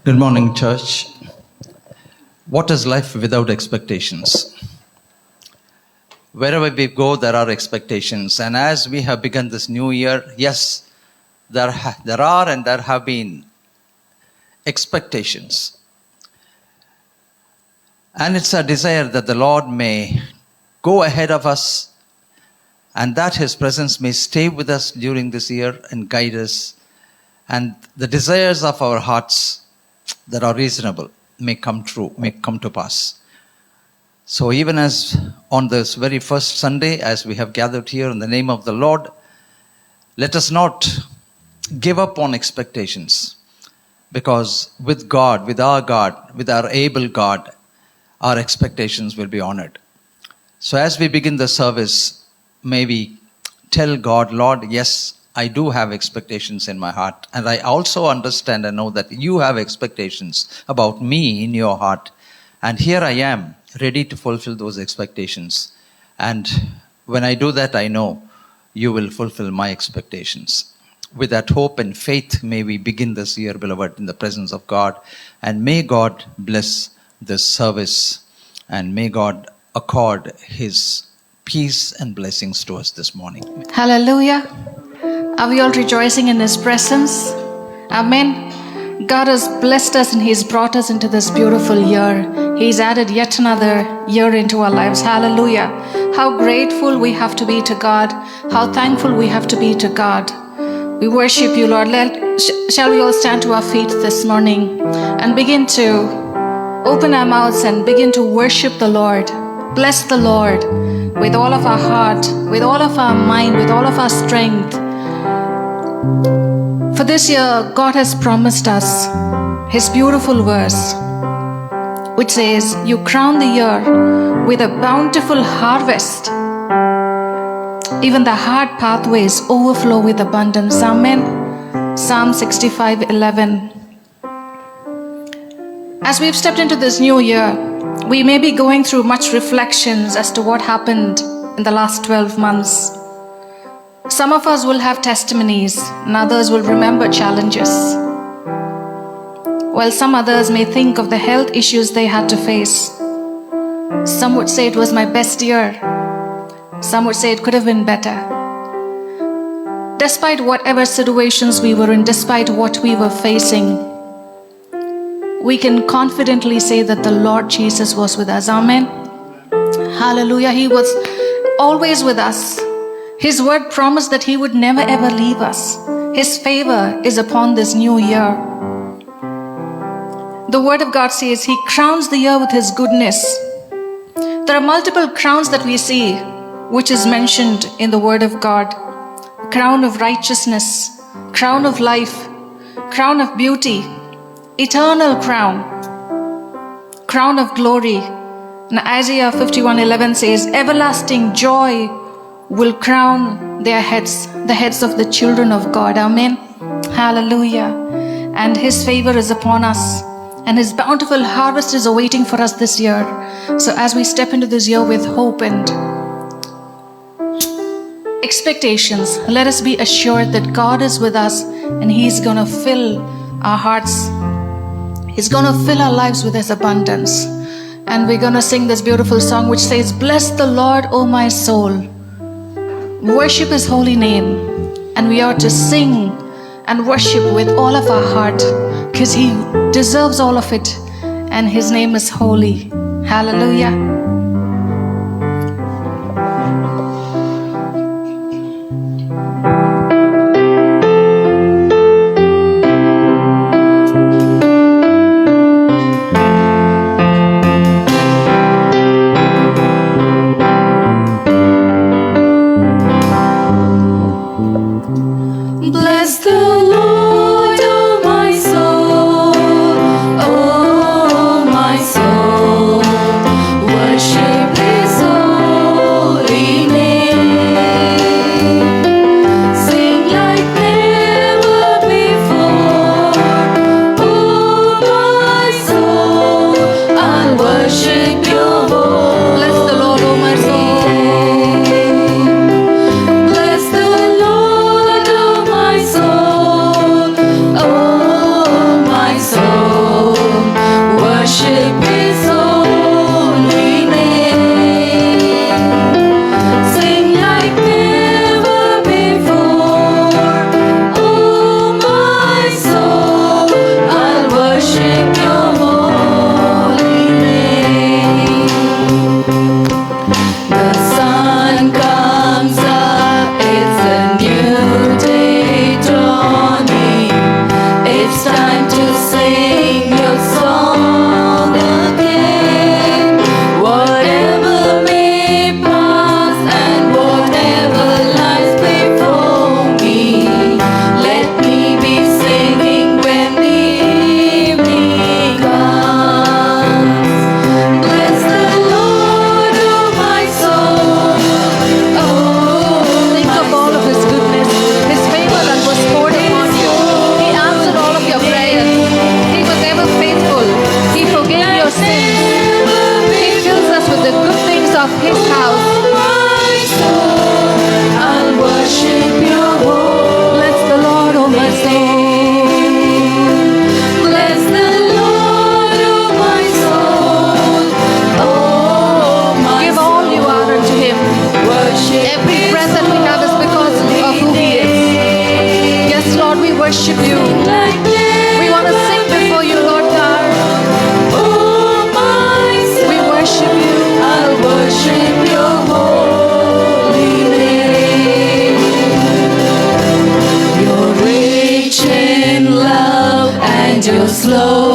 Good morning, church. What is life without expectations? Wherever we go, there are expectations. And as we have begun this new year, yes, there are and there have been expectations. And it's a desire that the Lord may go ahead of us and that His presence may stay with us during this year and guide us. And the desires of our hearts that are reasonable may come true, may come to pass. So even as on this very first Sunday, as we have gathered here in the name of the Lord, let us not give up on expectations, because with God, with our able God, our expectations will be honored. So as we begin the service, may we tell God, Lord, yes, I do have expectations in my heart. And I also understand and know that you have expectations about me in your heart. And here I am, ready to fulfill those expectations. And when I do that, I know you will fulfill my expectations. With that hope and faith, may we begin this year, beloved, in the presence of God. And may God bless this service. And may God accord His peace and blessings to us this morning. Hallelujah. Are we all rejoicing in His presence? Amen. God has blessed us and He's brought us into this beautiful year. He's added yet another year into our lives. Hallelujah. How grateful we have to be to God. How thankful we have to be to God. We worship you, Lord. Shall we all stand to our feet this morning and begin to open our mouths and begin to worship the Lord. Bless the Lord with all of our heart, with all of our mind, with all of our strength. For this year, God has promised us His beautiful verse, which says, you crown the year with a bountiful harvest. Even the hard pathways overflow with abundance. Amen. Psalm 65:11. As we've stepped into this new year, we may be going through much reflections as to what happened in the last 12 months. Some of us will have testimonies and others will remember challenges, while some others may think of the health issues they had to face. Some would say it was my best year. Some would say it could have been better. Despite whatever situations we were in, despite what we were facing, we can confidently say that the Lord Jesus was with us. Amen. Hallelujah. He was always with us. His word promised that He would never ever leave us. His favor is upon this new year. The word of God says He crowns the year with His goodness. There are multiple crowns that we see, which is mentioned in the word of God. Crown of righteousness, crown of life, crown of beauty, eternal crown, crown of glory. And Isaiah 51:11 says, everlasting joy will crown their heads, the heads of the children of God. Amen. Hallelujah. And His favor is upon us, and His bountiful harvest is awaiting for us this year. So as we step into this year with hope and expectations, let us be assured that God is with us and He's going to fill our hearts. He's going to fill our lives with His abundance. And we're going to sing this beautiful song which says, bless the Lord, O my soul. Worship His holy name. And we are to sing and worship with all of our heart, because He deserves all of it. And His name is holy. Hallelujah. Bless the Lord, oh my soul, oh my soul.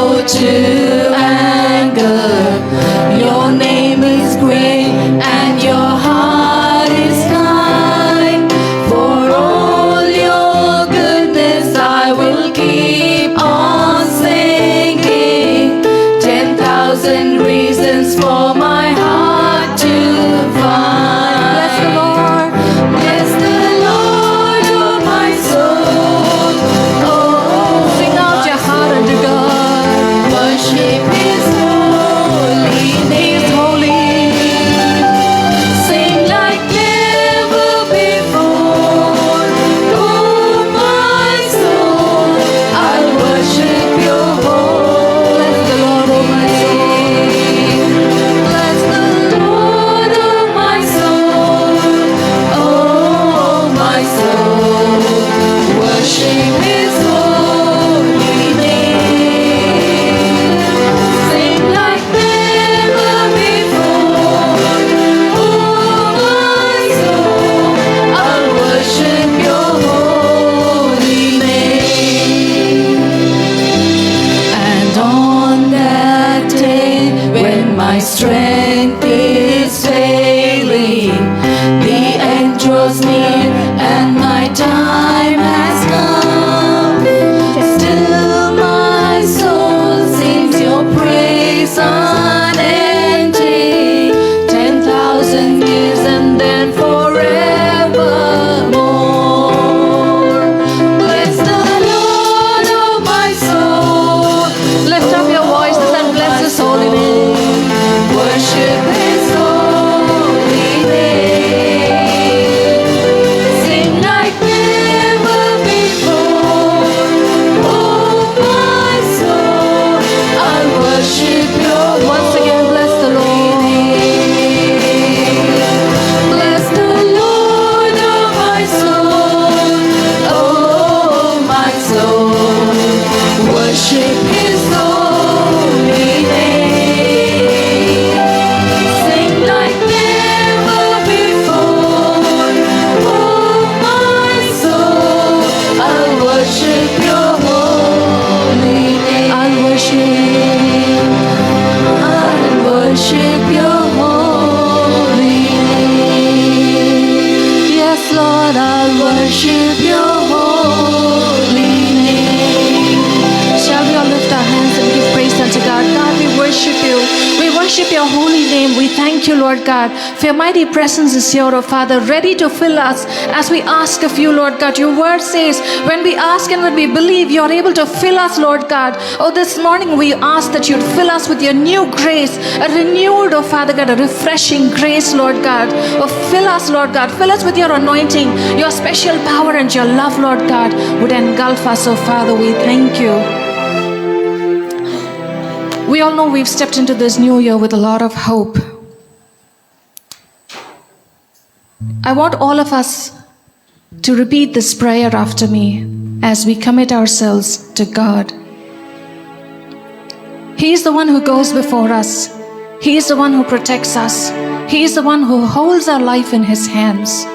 slow to anger. Your name is great and your heart is kind. For all your goodness I will keep on singing. 10,000 reasons for my heart to find. Bless the Lord. Bless the Lord, oh my soul. Oh, Sing out your heart unto God. worship His holy He is name. holy. Sing like never before. Oh my soul, I'll worship Your holy Bless the Lord, oh my soul. Bless the Lord, oh my soul. Oh my soul, worship His holy name. Sing like never before. Oh my soul, I'll worship Your holy name. And on that day when my strength is failing, the end draws near and my time has come. Still my soul sings Your praise unending. 10,000 years and then forevermore. Bless the Lord, oh my soul. Lift up your voices and bless His holy name. Worship His holy name. Sing like never before. Oh my soul, I'll worship Your Once again, bless the Lord. Bless the Lord, oh my soul. Oh my soul, worship His holy name. Sing like never before. Oh my soul, I'll worship Your holy name. I'll worship Your holy name. Yes, Lord, I'll worship Your holy name. Shall we all lift our hands and give praise unto God? God, we worship You. We worship Your holy name. We thank You, Lord God, for Your mighty presence is here, oh Father, ready to fill us as we ask of You, Lord God. Your word says, when we ask and when we believe, You're able to fill us, Lord God. Oh, this morning we ask that You'd fill us with Your new grace, a renewed, oh Father God, a refreshing grace, Lord God. Oh, fill us, Lord God. Fill us with Your anointing, Your special power and Your love, Lord God, would engulf us, oh Father. We thank You. We all know we've stepped into this new year with a lot of hope. I want all of us to repeat this prayer after me as we commit ourselves to God. He is the one who goes before us. He is the one who protects us. He is the one who holds our life in His hands.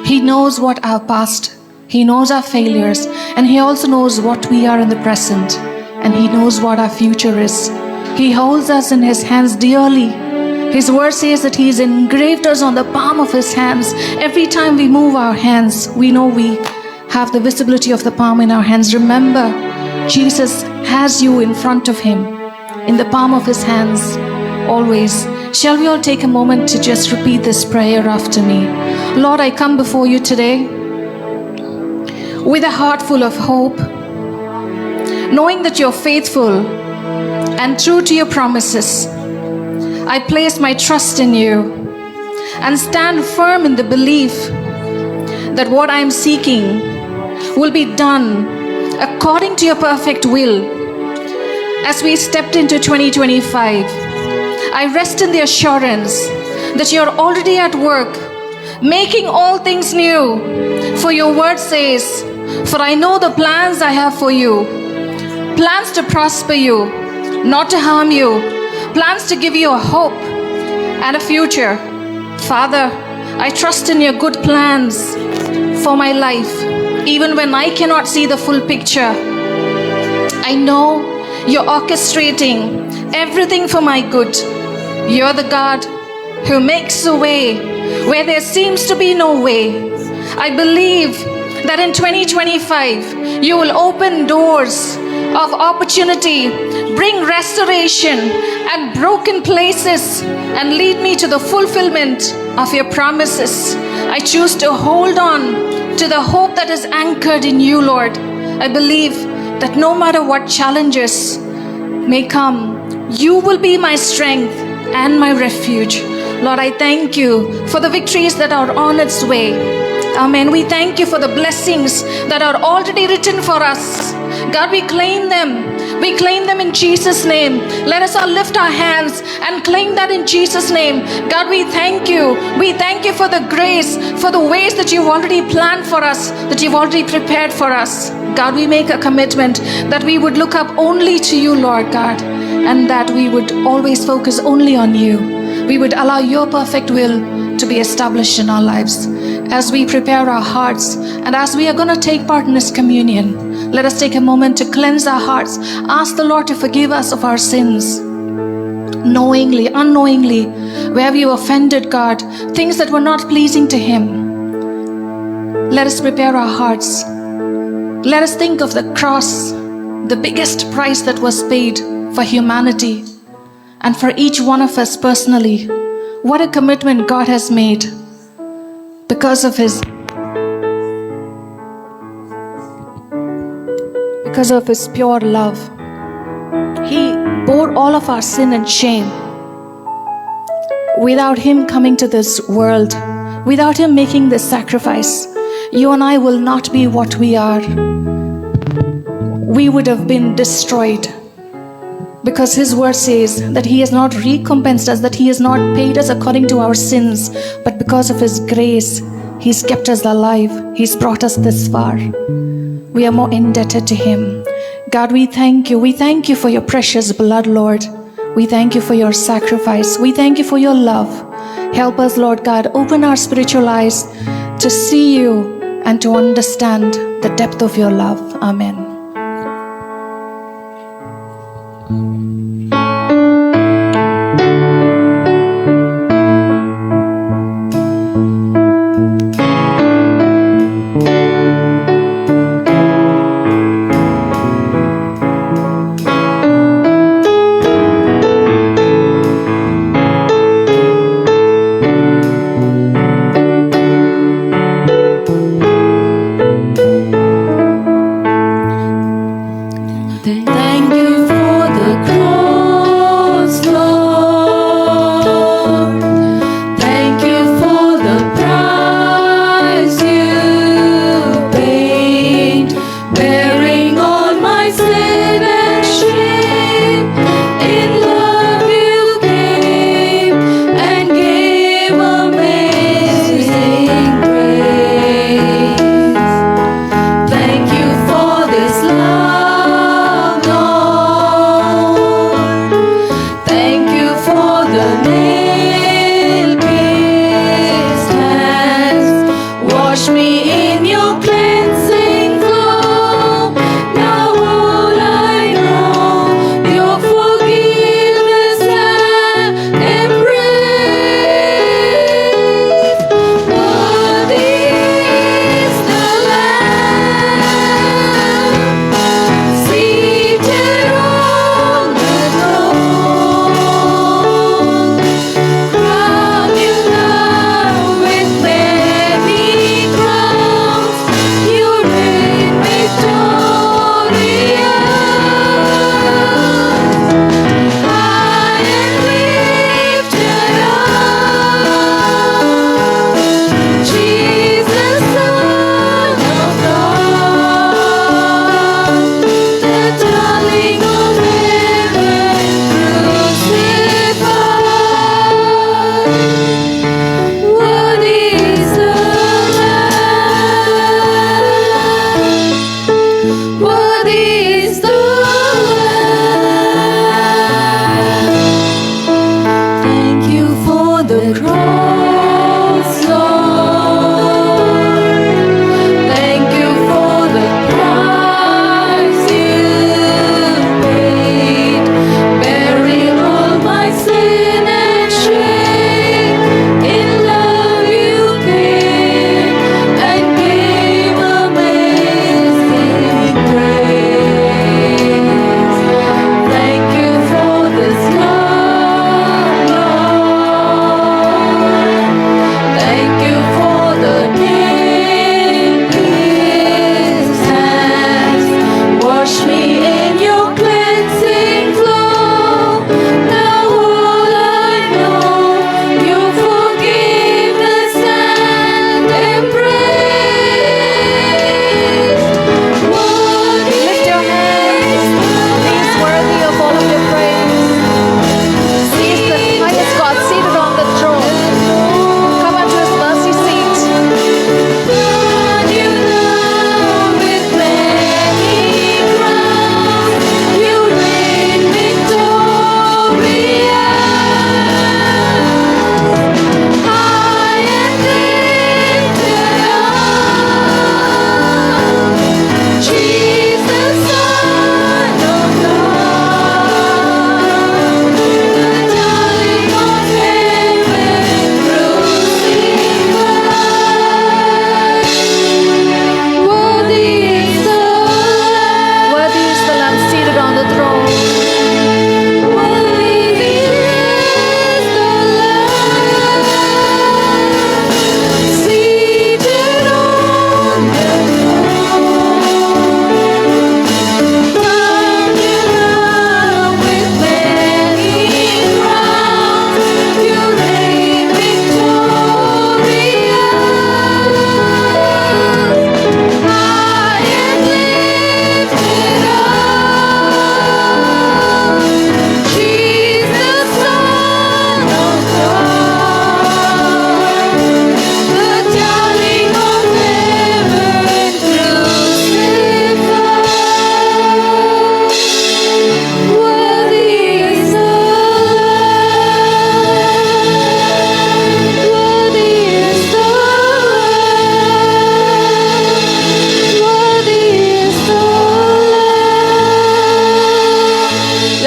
He knows what our past, He knows our failures, and He also knows what we are in the present, and He knows what our future is. He holds us in His hands dearly. His word says that He's engraved us on the palm of His hands. Every time we move our hands, we know we have the visibility of the palm in our hands. Remember, Jesus has you in front of Him, in the palm of His hands, always. Shall we all take a moment to just repeat this prayer after me? Lord, I come before You today with a heart full of hope, knowing that You're faithful and true to Your promises. I place my trust in You and stand firm in the belief that what I am seeking will be done according to Your perfect will. As we stepped into 2025, I rest in the assurance that You're already at work, making all things new. For Your word says, for I know the plans I have for you, plans to prosper you, not to harm you, plans to give you a hope and a future. Father, I trust in Your good plans for my life, even when I cannot see the full picture. I know You're orchestrating everything for my good. You're the God who makes a way where there seems to be no way. I believe that in 2025, you will open doors of opportunity, bring restoration and broken places, and lead me to the fulfillment of your promises. I choose to hold on to the hope that is anchored in you, Lord. I believe that no matter what challenges may come, you will be my strength and my refuge. Lord, I thank you for the victories that are on its way. Amen. We thank you for the blessings that are already written for us. God, we claim them. We claim them in Jesus' name. Let us all lift our hands and claim that in Jesus' name. God, we thank you. We thank you for the grace, for the ways that you've already planned for us, that you've already prepared for us. God, we make a commitment that we would look up only to you, Lord God, and that we would always focus only on you. We would allow your perfect will to be established in our lives. As we prepare our hearts and as we are going to take part in this communion, let us take a moment to cleanse our hearts. Ask the Lord to forgive us of our sins, knowingly, unknowingly, where we offended God, things that were not pleasing to Him. Let us prepare our hearts. Let us think of the cross, the biggest price that was paid for humanity and for each one of us personally. What a commitment God has made because of His pure love. He bore all of our sin and shame. Without Him coming to this world, without Him making this sacrifice, you and I will not be what we are. We would have been destroyed. Because His word says that He has not recompensed us, that He has not paid us according to our sins, but because of His grace, He's kept us alive. He's brought us this far. We are more indebted to Him. God, we thank you. We thank you for your precious blood, Lord. We thank you for your sacrifice. We thank you for your love. Help us, Lord God, open our spiritual eyes to see you and to understand the depth of your love. Amen. Thank you for the cross.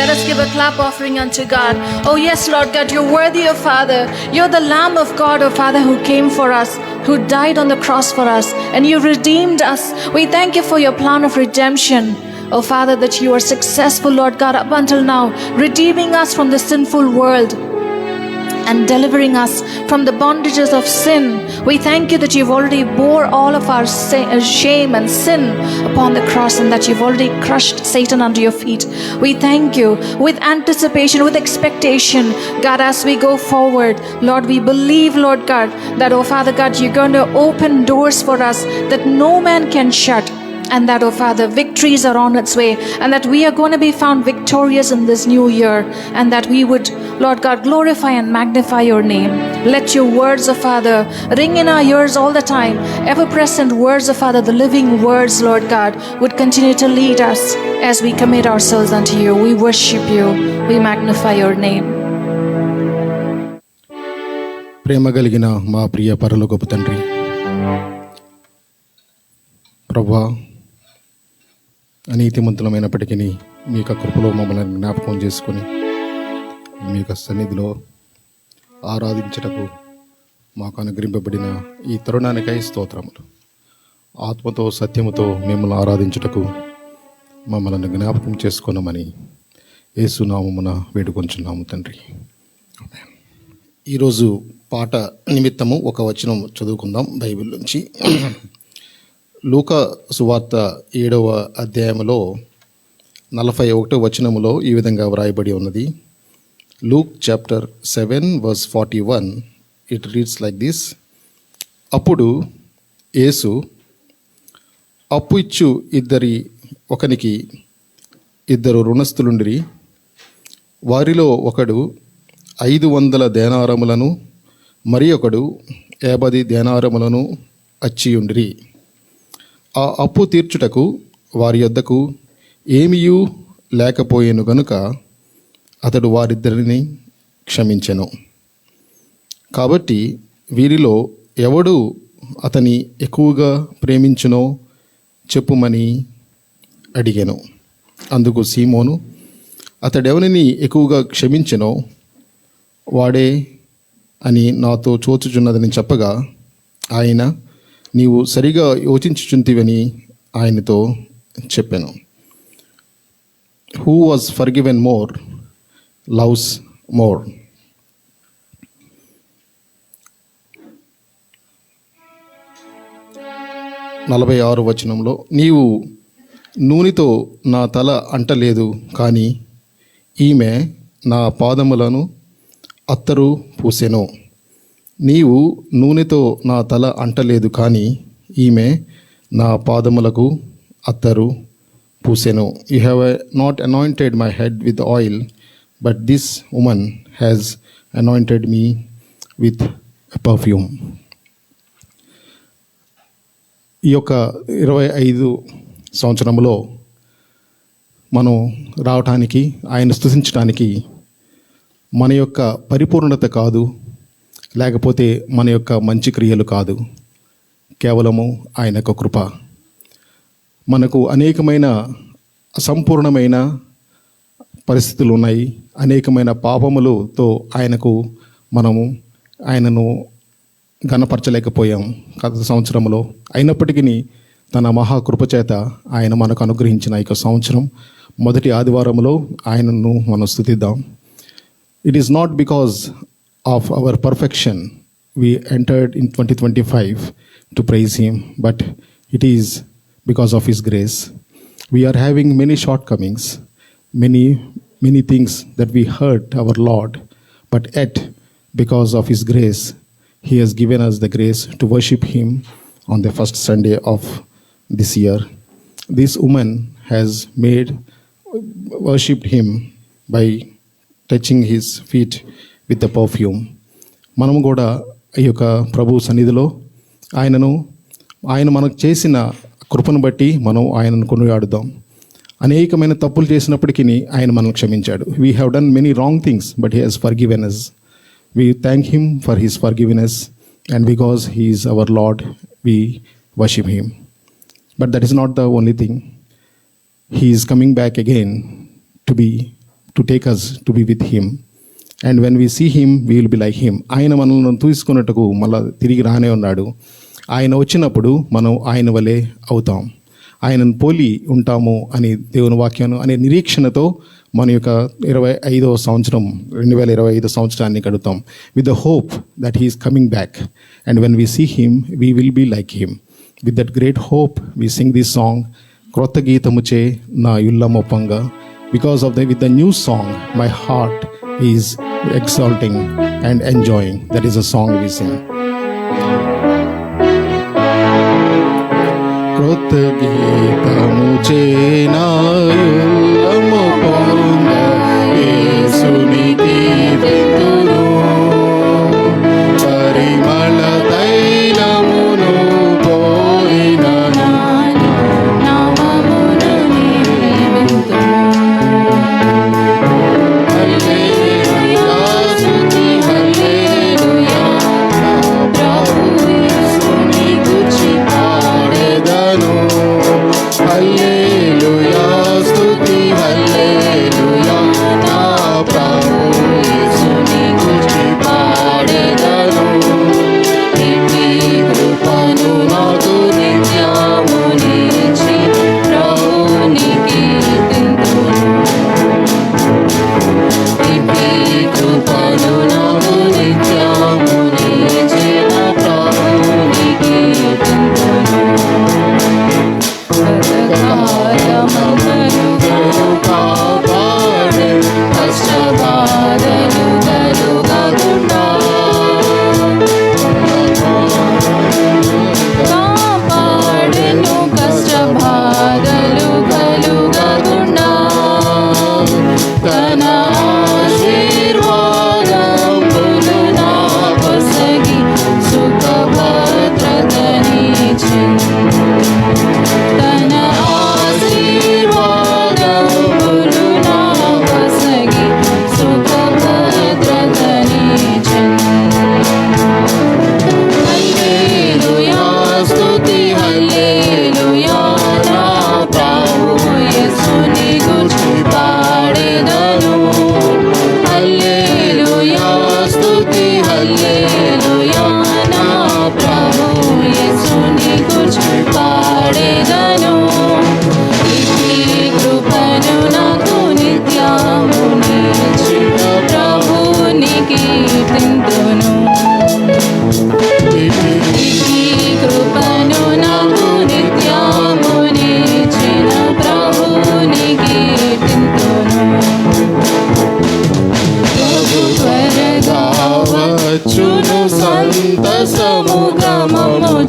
Let us give a clap offering unto God. Oh yes, Lord God, you're worthy, O Father. You're the Lamb of God, O Father, who came for us, who died on the cross for us, and you redeemed us. We thank you for your plan of redemption. Oh Father, that you are successful, Lord God, up until now, redeeming us from the sinful world and delivering us from the bondages of sin. We thank you that you've already bore all of our shame and sin upon the cross, and that you've already crushed Satan under your feet. We thank you with anticipation, with expectation, God, as we go forward. Lord, we believe, Lord God, that, oh Father God, you're going to open doors for us that no man can shut. And that, oh Father, victories are on its way, and that we are going to be found victorious in this new year, and that we would, Lord God, glorify and magnify your name. Let your words, oh Father, ring in our ears all the time. Ever-present words, oh Father, the living words, Lord God, would continue to lead us as we commit ourselves unto you. We worship you. We magnify your name. ప్రేమ కలిగిన మా ప్రియ పరలోకపు తండ్రి, ప్రభువా, అనీతిమంతులమైనప్పటికీ మీ యొక్క కృపలో మమ్మల్ని జ్ఞాపకం చేసుకొని మీ యొక్క సన్నిధిలో ఆరాధించటకు మాకు అనుగ్రహింపబడిన ఈ తరుణానికై స్తోత్రములు. ఆత్మతో సత్యముతో మిమ్మల్ని ఆరాధించుటకు మమ్మల్ని జ్ఞాపకం చేసుకున్నామని యేసునామమున వేడుకొంచున్నాము తండ్రి. ఆమేన్. ఈరోజు పాట నిమిత్తము ఒక వచనం చదువుకుందాం బైబిల్ నుంచి. లూకా సువార్త 7వ అధ్యాయములో 41వ వచనములో ఈ విధంగా వ్రాయబడి ఉన్నది. Luke chapter 7 verse 41. It reads like this. అప్పుడు యేసు అప్పు ఇచ్చు ఒకనికి 2 రుణస్థులుండిరి. వారిలో ఒకడు 500 దేనారములను మరి ఒకడు 50 దేనారములను అచ్చియుండిరి. ఆ అప్పు తీర్చుటకు వారి యొద్దకు ఏమీయూ లేకపోయేను గనుక అతడు వారిద్దరిని క్షమించెను. కాబట్టి వీరిలో ఎవడు అతని ఎక్కువగా ప్రేమించునో చెప్పుమని అడిగాను. అందుకు సీమోను, అతడెవరిని ఎక్కువగా క్షమించెనో వాడే అని నాతో చోచుచున్నదని చెప్పగా, ఆయన, నీవు సరిగా యోచించుచుంటివని ఆయనతో చెప్పాను. Who was forgiven more loves more. నలభై 6వ వచనంలో, నీవు నూనెతో నా తల అంటలేదు, కానీ ఈమె నా పాదములను అత్తరు పూసెను. నీవు నూనెతో నా తల అంటలేదు, కానీ ఈమె నా పాదములకు అత్తరు పూసెను. You have not anointed my head with oil, but this woman has anointed me with perfume. ఈ యొక్క 25 సంవత్సరంలో మనం రావటానికి, ఆయన స్తుతించడానికి మన యొక్క పరిపూర్ణత కాదు, లేకపోతే మన యొక్క మంచి క్రియలు కాదు, కేవలము ఆయన యొక్క కృప. మనకు అనేకమైన అసంపూర్ణమైన పరిస్థితులు ఉన్నాయి, అనేకమైన పాపములతో ఆయనను ఘనపరచలేకపోయాం గత సంవత్సరంలో. అయినప్పటికీ తన మహాకృపచేత ఆయన మనకు అనుగ్రహించిన ఈ సంవత్సరం మొదటి ఆదివారంలో ఆయనను మనం స్తుతిద్దాం. It is not because of our perfection we entered in 2025 to praise him, but it is because of his grace. We are having many shortcomings, many things that we hurt our Lord, but yet because of his grace he has given us the grace to worship him on the first Sunday of this year. This woman has worshipped him by touching his feet with the perfume. మనము కూడా ఈ యొక్క ప్రభు సన్నిధిలో ఆయన మనకు చేసిన కృపను బట్టి మనం ఆయనను కొనియాడుదాం. అనేకమైన తప్పులు చేసినప్పటికీ ఆయన మనల్ని క్షమించాడు. We have done many wrong things, but he has forgiven us. We thank him for his forgiveness, and because he is our Lord, we worship him. But that is not the only thing. He is coming back again to take us to be with him. And when we see him we will be like him. ఆయన మనల్ని తీసుకున్నట్టుకు మళ్ళీ తిరిగి రానే ఉన్నాడు. ఆయన వచ్చినప్పుడు మనం ఆయన వలె అవుతాం, ఆయనను పోలి ఉంటాము అని దేవుని వాక్యాన్ని అనే నిరీక్షణతో మన యొక్క 2025వ సంవత్సరం 2025 సంవత్సరాన్ని గడుపుతాం. With the hope that he is coming back. And when we see him we will be like him. With that great hope we sing this song, క్రొత్త గీతముచే నా యుల్లమొప్పంగా. Because of with the new song, my heart is exalting and enjoying. That is a song we sing. క్రొత్త గీతముచే నా యుల్లమొప్పంగా యేసునికి విందును, పరిమళ తైలమును కోరినను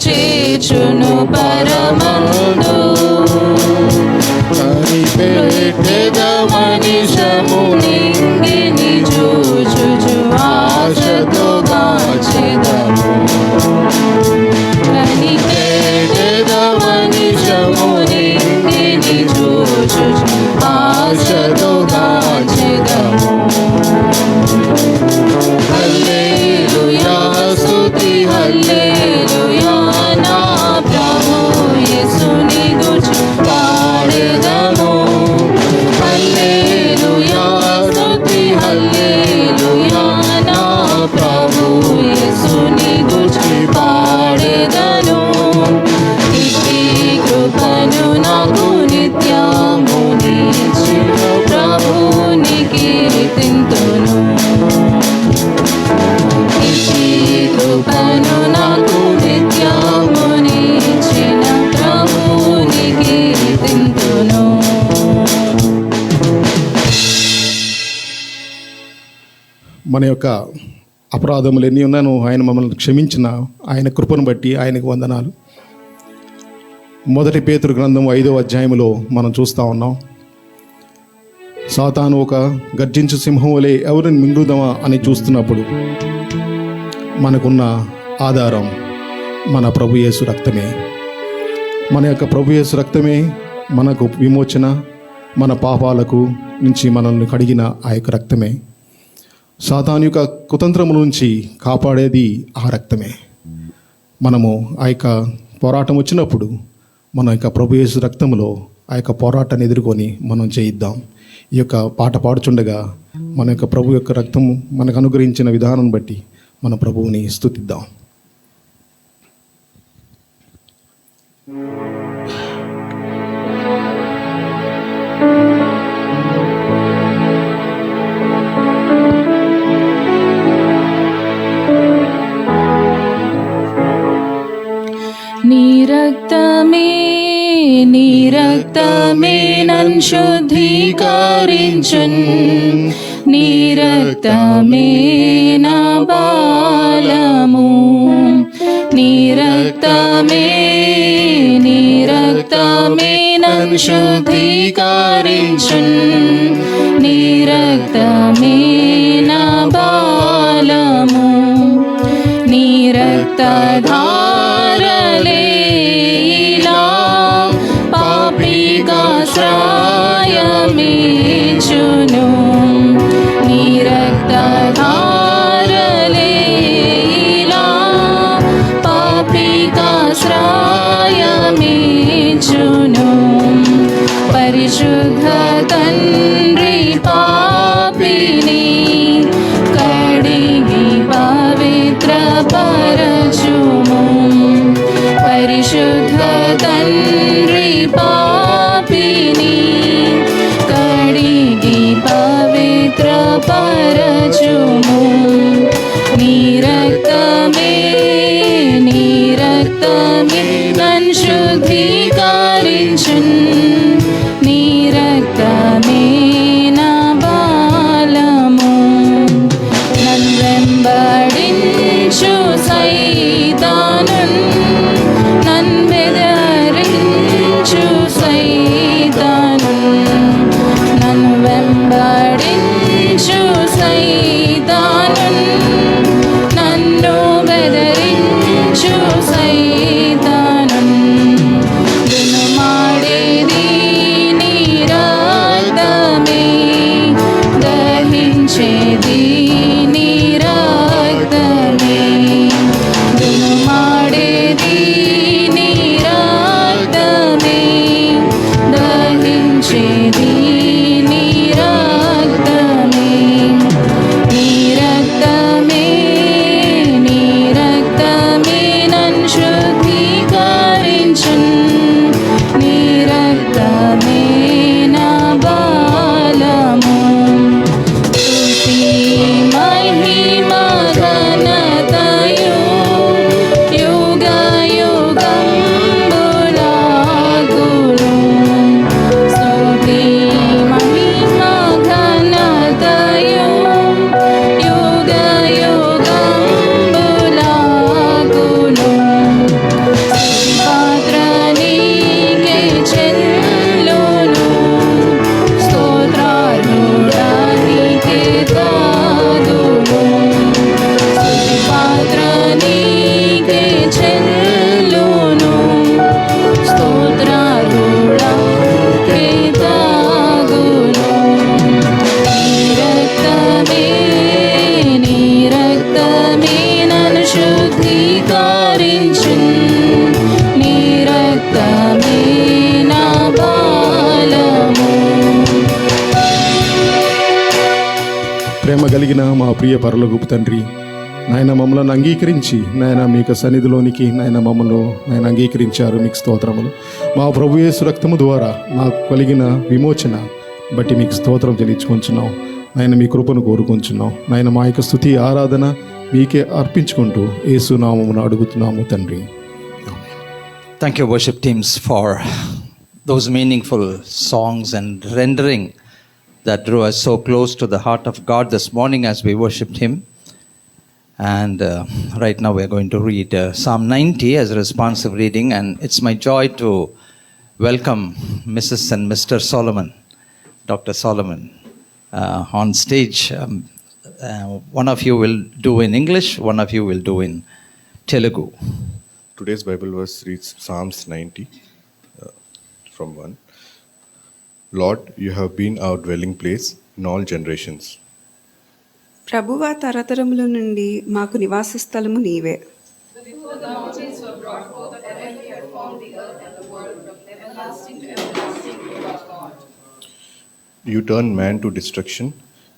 చేర్చును పరమందు, కనిపెట్టెద మనిషము నింగిని చూచుచు ఆశతో గాచెదము. కనిపెట్టెద మనిషము నింగిని చూచుచు ఆశతో గాచెదము. హల్లెలూయా స్తుతి హల్లెలూయా, నా ప్రభు యేసుని గూర్చి పాడెదము. హల్లెలూయా స్తుతి హల్లెలూయా, నా ప్రభు యేసుని గూర్చి పాడెదను. ఇట్టి కృపను నాకు నిత్యము నీచిన ప్రభుని కీర్తింతును. కృపను నాకు నిత్యము నీచిన ప్రభుని కీర్తింతును. మన యొక్క అపరాధములు ఎన్ని ఉన్నాను ఆయన మమ్మల్ని క్షమించిన ఆయన కృపను బట్టి ఆయనకు వందనాలు. 1 పేతురు గ్రంథం 5వ అధ్యాయములో మనం చూస్తూ ఉన్నాం. సాతాను ఒక గర్జించు సింహం వలె ఎవరిని మింగుదామా అని చూస్తున్నప్పుడు మనకున్న ఆధారం మన ప్రభు యేసు రక్తమే. మన యొక్క ప్రభు యేసు రక్తమే మనకు విమోచన, మన పాపాలకు నుంచి మనల్ని కడిగిన ఆ యొక్క రక్తమే. సాతాను యొక్క కుతంత్రముల నుంచి కాపాడేది ఆ రక్తమే. మనము ఆ యొక్క పోరాటం వచ్చినప్పుడు మన యొక్క ప్రభు యేసు రక్తములో ఆ యొక్క పోరాటాన్ని ఎదుర్కొని మనం జయిద్దాం. ఈ యొక్క పాట పాడుచుండగా మన యొక్క ప్రభు యొక్క రక్తము మనకు అనుగ్రహించిన విధానం బట్టి మన ప్రభువుని స్తుతిద్దాం. నీ రక్తమే నన్ను శుద్ధీకరించున్, నీ రక్తమే నా బలము, నీ రక్తమే నన్ను శుద్ధీకరించున్, నీ రక్తమే నా బలము, నీ రక్తధారలే పాపికాశ్రయమిచ్చును, నీ రక్తధారలే పాపికాశ్రయమిచ్చును. పరిశుద్ధ తండ్రి పాపిని కడిగి పవిత్ర పరచుము, పరిశుద్ధ తండ్రి పాపిని కడిగి పవిత్ర పరచుము. నీ రక్తమే నన్ను శుద్ధీకరించున్, నీ రక్తమే నా బలము. నన్ను వెంబడించు సైతానున్, నన్ను బెదిరించు సైతానున్, నన్ను వెంబడించు సైతానున్, నన్ను బెదిరించు సైతానున్. దునుమాడేది నీ రక్తమే, దహించేది నీ రక్తమే, దునుమాడేది నీ రక్తమే, దహించేది నీ రక్తమే, నీ రక్తమే నన్ను శుద్ధీకరించున్, నీ రక్తమే నా బలము. స్తుతి మహిమ ఘనతయు యుగ యుగంబులాగును, స్తుతి మహిమ ఘనతయు యుగ యుగంబులాగును. స్తుతి పాత్ర నీకే చెల్లును, స్తోత్రార్హుడా నీకే తాగును, స్తుతి పాత్ర నీకే చెల్లును, స్తోత్రార్హుడా నీకే తాగును. నీ రక్తమే నన్ను శుద్ధీకరించున్, నీ రక్తమే నా బలము. ప్రేమ కలిగిన మా ప్రియ పరలోకపు తండ్రి, నాయన మమ్మల్ని అంగీకరించి నాయన మీకు సన్నిధిలోనికి నాయన మమ్మల్ని అంగీకరించారు, మీకు స్తోత్రములు. మా ప్రభు యేసు రక్తము ద్వారా మాకు కలిగిన విమోచన బట్టి మీకు స్తోత్రం చెల్లించుకుంటున్నాం. నాయన మీ కృపను కోరుకుంటున్నాం. నాయన మా యొక్క స్తుతి ఆరాధన మీకే అర్పించుకుంటూ యేసు నామమున అడుగుతున్నాము తండ్రి. Thank you, worship teams, for those meaningful songs and rendering that drew us so close to the heart of God this morning as we worshipped Him. And right now we're going to read Psalm 90 as a responsive reading, and it's my joy to welcome Mrs. and Mr. Solomon, Dr. Solomon, on stage. One of you will do in English, one of you will do in Telugu. Today's Bible verse reads Psalms 90 from 1. Lord, you have been our dwelling place in all generations. ప్రభువా, తరతరముల నుండి మాకు నివాస స్థలము నీవే. You turn man to destruction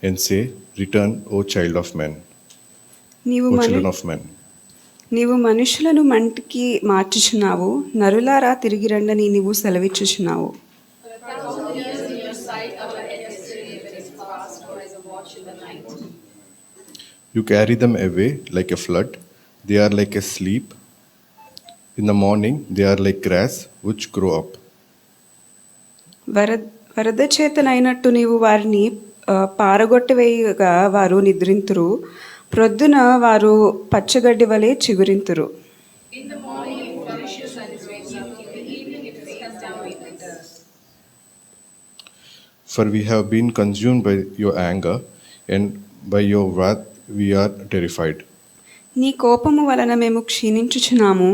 and say, Return, O child of man, నీవు O Manu children of men. నీవు మనుషులను మంటికి మార్చుచున్నావు, నరులారా తిరిగి రండని నీవు సెలవిచ్చుచున్నావు. You carry them away like a flood. They are like a sleep. In the morning, they are like grass which grow up. వరద చేతనైనట్టు నీవు వారిని పారగొట్టివేయగా వారు నిద్రింతురు, ప్రొద్దున వారు పచ్చగడ్డి వలె చిగురింతురు. For we have been consumed by your anger, and by your wrath we are terrified. నీ కోపము వలన మేము క్షీణించుచున్నాము,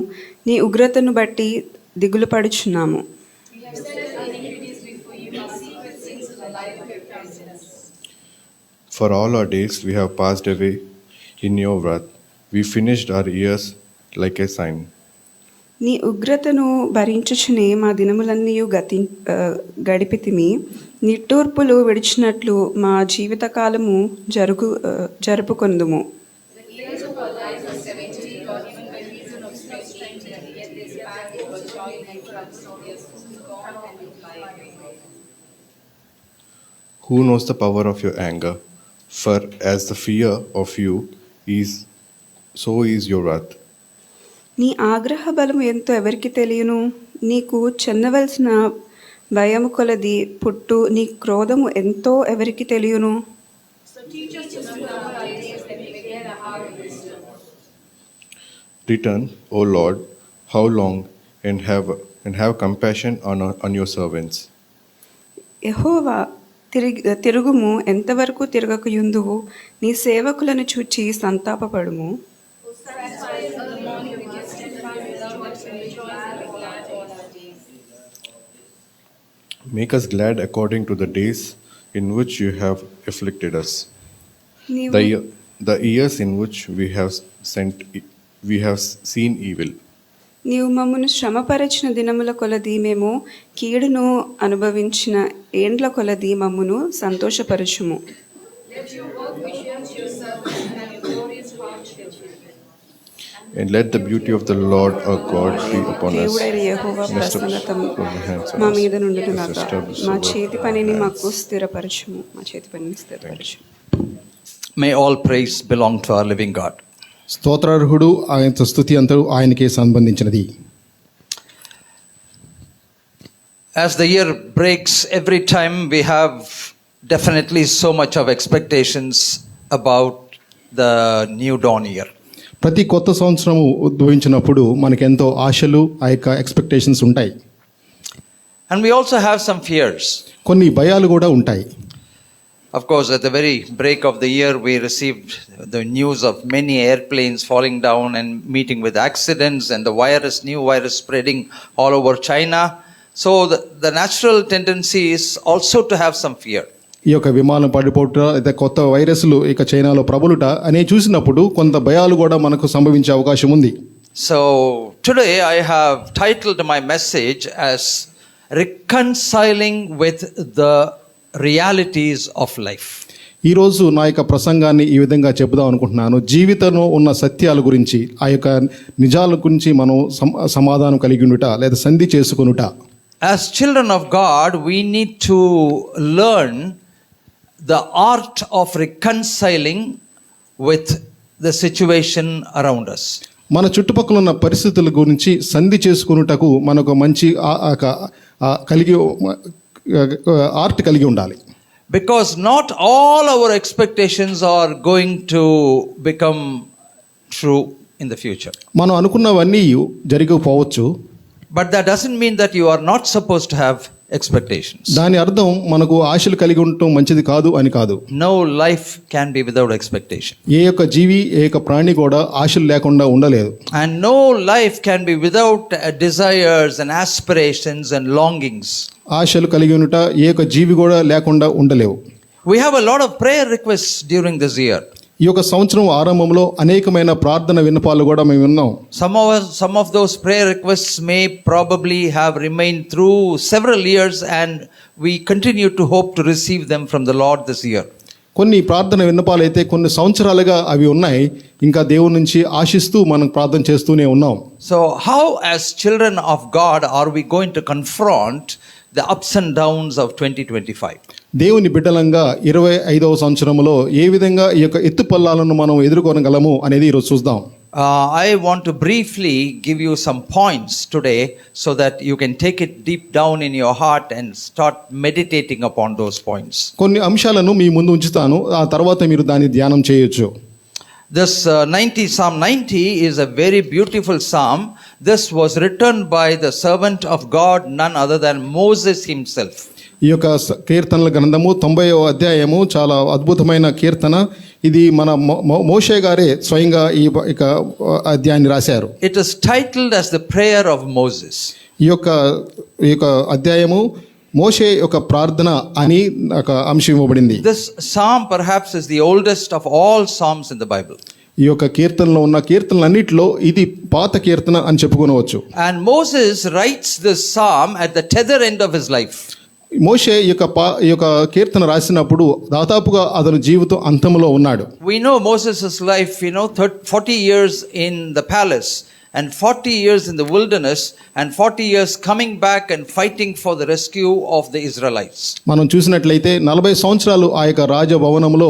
నీ ఉగ్రతను బట్టి దిగులు పడుచున్నాము. For all our days we have passed away in your wrath. We finished our years like a sign. నీ ఉగ్రతను భరించుచునే మా దినములన్నీ గడిపితిమి. నిట్టూర్పులు విడిచినట్లు మా జీవితకాలము జరుపుకొందుము. Who knows the power of your anger? For as the fear of you is, so is your wrath. నీ ఆగ్రహ బలము ఎంతో ఎవరికి తెలియను? నీకు చెందవలసిన భయము కొలది పుట్టు నీ క్రోధము ఎంతో ఎవరికి తెలియను? Return, O Lord, how long, and have compassion on your servants. యెహోవా తిరుగుము, ఎంతవరకు తిరగకయుందువు? నీ సేవకులను చూచి సంతాపపడుము. Make us glad according to the days in which you have afflicted us. The years in which we have seen evil. నీవు మమ్మను శ్రమపరచిన దినముల కొలది మేము కీడును అనుభవించిన ఏండ్ల కొలది మమ్మును సంతోషపరచుము. And let the beauty of the Lord our God be upon us. దేవుడైన యెహోవా ప్రసన్నత మా మీద నుండును గాక. మా చేతి పనిని మాకు స్థిరపరచుము. మా చేతి పనిని స్థిరపరచుము. May all praise belong to our living God. స్తోత్రార్హుడు, ఆయన స్తుతి అంతా ఆయనకే సంబంధించినది. As the year breaks, every time we have definitely so much of expectations about the new dawn year. ప్రతి కొత్త సంవత్సరం ఉద్భవించినప్పుడు మనకెంతో ఆశలు, ఆ యొక్క ఎక్స్పెక్టేషన్స్ ఉంటాయి. And we also have some fears. కొన్ని భయాలు కూడా ఉంటాయి. Of course, at the very break of the year, we received the news of many airplanes falling down and meeting with accidents, and the new virus spreading all over China. So the natural tendency is also to have some fear. ఈ యొక్క విమానం పడిపోవట, అయితే కొత్త వైరస్లు ఇక చైనాలో ప్రబలుట అనే చూసినప్పుడు కొంత భయాలు కూడా మనకు సంభవించే అవకాశం ఉంది. So today I have titled my message as Reconciling with the Realities of Life. ఈరోజు నా యొక్క ప్రసంగాన్ని ఈ విధంగా చెబుదాం అనుకుంటున్నాను. జీవితంలో ఉన్న సత్యాల గురించి, ఆ యొక్క నిజాల గురించి మనం సమాధానం కలిగి ఉండుట లేదా సంధి చేసుకొనుట. As children of God, we need to learn the art of reconciling with the situation around us. మన చుట్టుపక్కల ఉన్న పరిస్థితుల గురించి సంధి చేసుకొనుటకు మనకు మంచి ఆర్ట్ కలిగి ఉండాలి. Because not all our expectations are going to become true in the future. మనం అనుకున్నవన్నీ జరగకపోవచ్చు. But that doesn't mean that you are not supposed to have expectations. దాని అర్థం మనకు ఆశలు కలిగి ఉండటం మంచిది కాదు అని కాదు. No life can be without expectation. ఏ యొక్క జీవి, ఏ యొక్క ప్రాణి కూడా ఆశలు లేకుండా ఉండలేదు. And no life can be without desires and aspirations and longings. ఆశలు కలిగి ఉండుట ఏ యొక్క జీవి కూడా లేకుండా ఉండలేవు. We have a lot of prayer requests during this year. ఈ యొక్క సంవత్సరం ఆరంభంలో అనేకమైన ప్రార్థన విన్నపాలు కూడా మేము విన్నాం. Some of those prayer requests may probably have remained through several years, and we continue to hope to receive them from the Lord this year. కొన్ని ప్రార్థన విన్నపాలు అయితే కొన్ని సంవత్సరాలుగా అవి ఉన్నాయి, ఇంకా దేవుని నుంచి ఆశిస్తూ మనం ప్రార్థన చేస్తూనే ఉన్నాం. So how as children of God are we going to confront the ups and downs of 2025? దేవుని బిడ్డలంగా 25వ సంవత్సరంలో ఏ విధంగా ఈ యొక్క ఎత్తుపల్లాలను మనం ఎదుర్కొనగలము అనేది ఈరోజు చూద్దాం. I want to briefly give you some points today so that you can take it deep down in your heart and start meditating upon those points. కొన్ని అంశాలను మీ ముందు ఉంచుతాను, ఆ తర్వాత మీరు దాన్ని ధ్యానం చేయొచ్చు. This Psalm 90 is a very beautiful psalm. This was written by the servant of God, none other than Moses himself. ఈ యొక్క కీర్తనల గ్రంథము 90వ అధ్యాయము చాలా అద్భుతమైన కీర్తన. ఇది మన మోషే గారే స్వయంగా ఈ అధ్యాయాన్ని రాశారు. It is titled as the prayer of Moses. ఈ యొక్క అధ్యాయము మోషే యొక్క ప్రార్థన అని ఒక అంశం ఇవ్వబడింది. This psalm perhaps is the oldest of all psalms in the Bible. ఈ యొక్క కీర్తనలో ఉన్న కీర్తనలన్నిటిలో ఇది పాత కీర్తన అని చెప్పుకోవచ్చు. And Moses writes this psalm at the tether end of his life. మోషే ఈ యొక్క కీర్తన రాసినప్పుడు దాదాపుగా అతని జీవితం అంతంలో ఉన్నాడు. We know Moses' life, 40 years in the palace and 40 years in the wilderness and 40 years coming back and fighting for the rescue of the Israelites. మనం చూసినట్లయితే 40 సంవత్సరాలు ఆ యొక్క రాజభవనంలో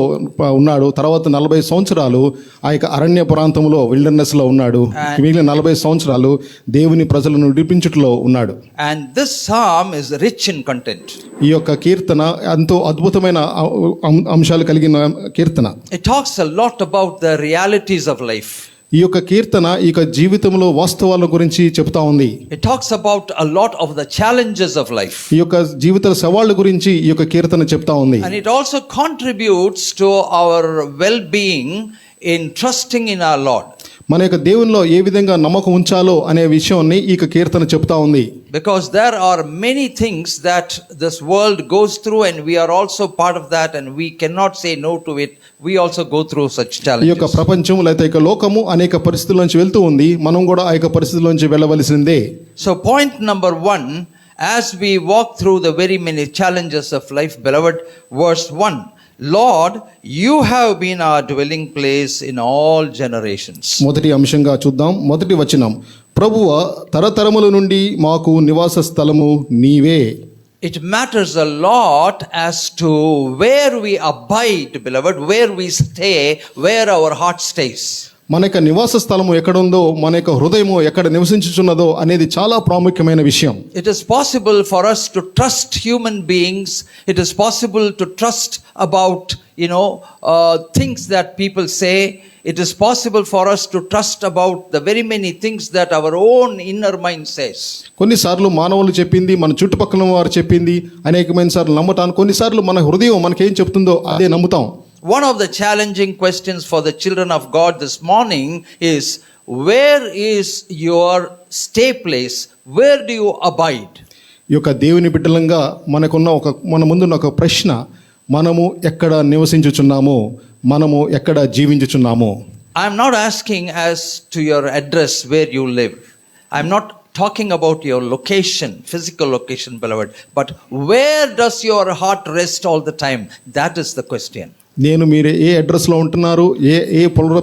ఉన్నాడు, తర్వాత 40 సంవత్సరాలు ఆ యొక్క అరణ్య ప్రాంతంలో విల్డర్నెస్లో ఉన్నాడు, మిగిలిన 40 సంవత్సరాలు దేవుని ప్రజలను విడిపించుటలో ఉన్నాడు. And this psalm is rich in content. ఈ యొక్క కీర్తన ఎంతో అద్భుతమైన అంశాలు కలిగిన కీర్తన. It talks a lot about the realities of life. ఈ యొక్క కీర్తన ఈ యొక్క జీవితంలో వాస్తవాల గురించి చెప్తా ఉంది. It talks about a lot of the challenges of life. ఈ యొక్క జీవిత సవాళ్ళ గురించి ఈ యొక్క కీర్తన చెప్తా ఉంది. And it also contributes to our well-being in trusting in our Lord. మన యొక్క దేవునిలో ఏ విధంగా నమ్మకం ఉంచాలో అనే విషయాన్ని ఈ కీర్తన చెప్తా ఉంది. Because there are many things that this world goes through and we are also part of that and we cannot say no to it. We also go through such ఈ challenges. యొక్క ప్రపంచం లేదా ఈ లోకము అనేక పరిస్థితుల నుంచి వెళ్తూ ఉంది, మనం కూడా ఆ యొక్క పరిస్థితుల నుంచి వెళ్ళవలసిందే. So point number 1, as we walk through the very many challenges of life, beloved, verse 1, Lord, you have been our dwelling place in all generations. మొదటి అంశంగా చూద్దాం. మొదటి వచనం, ప్రభువా తరతరముల నుండి మాకు నివాస స్థలము నీవే. It matters a lot as to where we abide, beloved, where we stay, where our heart stays. మన యొక్క నివాస స్థలము ఎక్కడుందో, మన యొక్క హృదయము ఎక్కడ నివసించుచున్నదో అనేది చాలా ప్రాముఖ్యమైన విషయం. It is possible for us to trust human beings. It is possible to trust about, things that people say. It is possible for us to trust about the very many things that our own inner mind says. కొన్నిసార్లు మానవులు చెప్పింది, మన చుట్టుపక్కల వారు చెప్పింది అనేకమైన సార్లు నమ్మటాను. కొన్నిసార్లు మన హృదయం మనకేం చెప్తుందో అదే నమ్ముతాం. One of the challenging questions for the children of God this morning is, where is your stay place? Where do you abide? ఈ యొక్క దేవుని బిడ్డలంగా మన ముందున్న ఒక ప్రశ్న, మనము ఎక్కడ నివసించుచున్నాము, మనము ఎక్కడ జీవించుచున్నాము. I am not asking as to your address where you live. I am not talking about your location, physical location, beloved, but where does your heart rest all the time? That is the question. నేను మీరు ఏ అడ్రస్లో ఉంటున్నారు, ఏ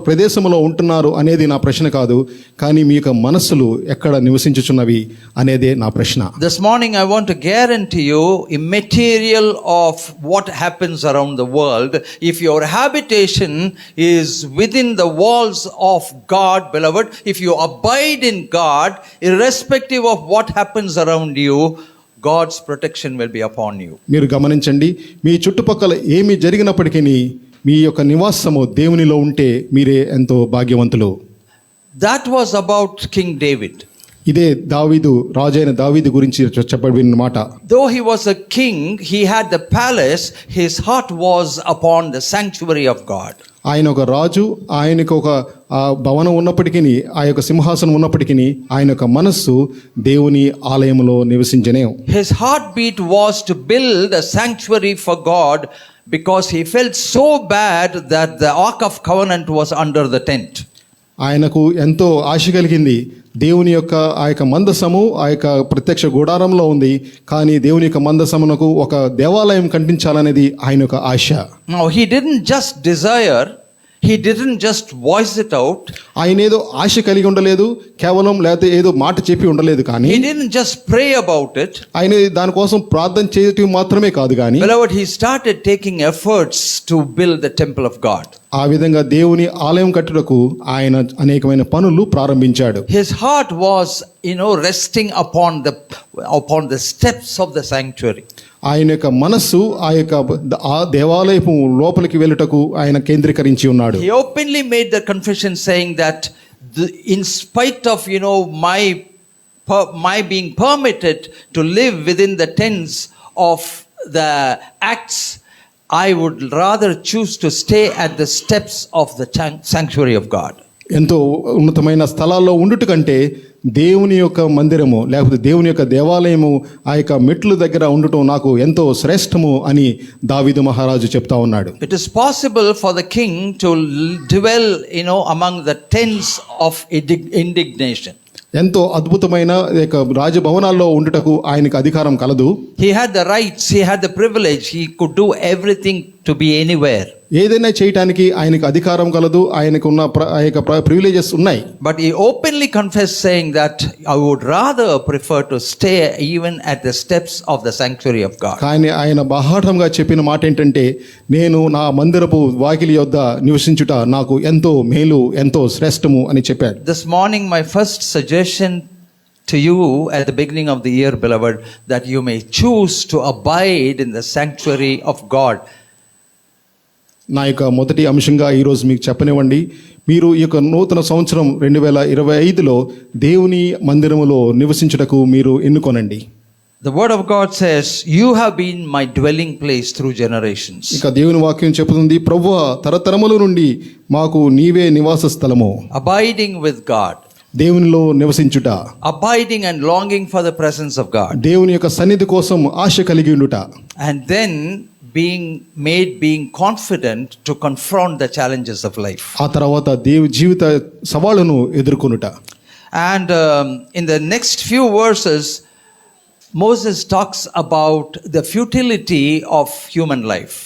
ప్రదేశంలో ఉంటున్నారు అనేది నా ప్రశ్న కాదు, కానీ మీ యొక్క మనస్సులు ఎక్కడ నివసించుచున్నవి అనేదే నా ప్రశ్న. This morning I want to guarantee you immaterial of what happens around the world, if your habitation is within the walls of God, beloved, if you abide in God, irrespective of what happens around you, God's protection will be upon you. మీరు గమనించండి, మీ చుట్టుపక్కల ఏమి జరిగినప్పటికీ మీ యొక్క నివాసము దేవునిలో ఉంటే మీరే ఎంతో భాగ్యవంతులు. That was about King David. ఇదే రాజైన దావీదు గురించి చెప్పబడిన మాట. Though he was a king, he had the palace, his heart was upon the sanctuary of God. ఆయన ఒక రాజు, ఆయనకు ఒక భవనం ఉన్నప్పటికీ, ఆ యొక్క సింహాసనం ఉన్నప్పటికీ ఆయన యొక్క మనస్సు దేవుని ఆలయంలో నివసించనే. His heartbeat was to build a sanctuary for God because he felt so bad that the Ark of Covenant was under the tent. ఆయనకు ఎంతో ఆశ కలిగింది. దేవుని యొక్క ఆ యొక్క మందసము ఆ యొక్క ప్రత్యక్ష గుడారంలో ఉంది, కానీ దేవుని యొక్క మందసమునకు ఒక దేవాలయం కట్టించాలనేది ఆయన యొక్క ఆశ. Now he didn't just desire, he didn't just voice it out, ఆయన ఏదో ఆశ కలిగి ఉండలేదు, కేవలం లేకపోతే ఏదో మాట చెప్పి ఉండలేదు, కానీ he didn't just pray about it. ఆయన దానికోసం ప్రార్థన చేయటం మాత్రమే కాదు, కానీ Beloved, he started taking efforts to build the temple of God. ఆ విధంగా దేవుని ఆలయం కట్టుటకు ఆయన అనేకమైన పనులు ప్రారంభించాడు. His heart was, resting upon the steps of the sanctuary. ఆయన యొక్క మనస్సు ఆ దేవాలయపు లోపలికి వెళ్ళుటకు ఆయన కేంద్రీకరించి ఉన్నాడు. He openly made the confession saying that in spite of my being permitted to live within the tents of the Acts, I would rather choose to stay at the steps of the sanctuary of God. ఎంతో ఉన్నతమైన స్థలాల్లో ఉండుట కంటే దేవుని యొక్క మందిరము లేకపోతే దేవుని యొక్క దేవాలయము ఆ యొక్క మెట్ల దగ్గర ఉండటం నాకు ఎంతో శ్రేష్టము అని దావీదు మహారాజు చెప్తా ఉన్నాడు. It is possible for the king to dwell, among the tents of indignation. ఎంతో అద్భుతమైన రాజభవనాల్లో ఉండుటకు ఆయనకు అధికారం కలదు. He had the rights, he had the privilege, he could do everything to be anywhere. ఏదైనా చేయటానికి ఆయనకు అధికారం కలదు, ఆయనకు ఉన్న ఆ యొక్క ప్రివిలేజెస్ ఉన్నాయి. But he openly confessed saying that I would rather prefer to stay even at the steps of the sanctuary of God. కానీ ఆయన బాహాటంగా చెప్పిన మాట ఏంటంటే, నేను నా మందిరపు వాకిలి యొద్ద నివసించుట నాకు ఎంతో మేలు, ఎంతో శ్రేష్టము అని చెప్పాడు. This morning my first suggestion to you at the beginning of the year, beloved, that you may choose to abide in the sanctuary of God. నా యొక్క మొదటి అంశంగా ఈరోజు మీకు చెప్పనివ్వండి, మీరు ఈ యొక్క నూతన సంవత్సరం 2025లో దేవుని మందిరములో నివసించుటకు మీరు ఎన్నుకొనండి. The word of God says, you have been my dwelling place through generations. ఇక దేవుని వాక్యం చెబుతుంది, ప్రభువా తరతరముల నుండి మాకు నీవే నివాస స్థలము. Abiding with God, దేవునిలో నివసించుట, abiding and longing for the presence of God, దేవుని యొక్క సన్నిధి కోసం ఆశ కలిగి ఉండుట, and then being confident to confront the challenges of life. ఆ తర్వాత జీవిత సవాళ్ళను ఎదుర్కొనుట. And in the next few verses Moses talks about the futility of human life.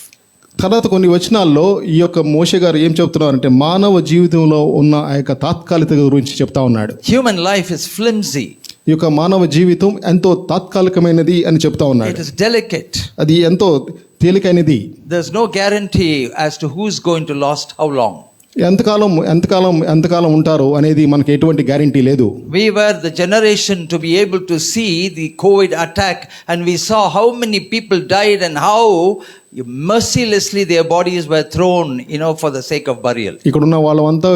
తర్వాత కొన్ని వచనాల్లో ఈ యొక్క మోషే గారు ఏం చెప్తున్నారంటే, మానవ జీవితంలో ఉన్న ఆ యొక్క తాత్కాలికత గురించి చెప్తా ఉన్నాడు. Human life is flimsy. ఈ యొక్క మానవ జీవితం ఎంతో తాత్కాలికమైనది అని చెప్తా ఉన్నాడు. It is delicate. అది ఎంతో తేలికైనది. There's no guarantee as to who's going to last how long. ఎంతకాలం ఉంటారు అనేది మనకి ఎటువంటి గ్యారెంటీ లేదు. We were the generation to be able to see the COVID attack, and we saw how many people died and how mercilessly their bodies were thrown, for the sake of burial. ఇక్కడ ఉన్న వాళ్ళంతా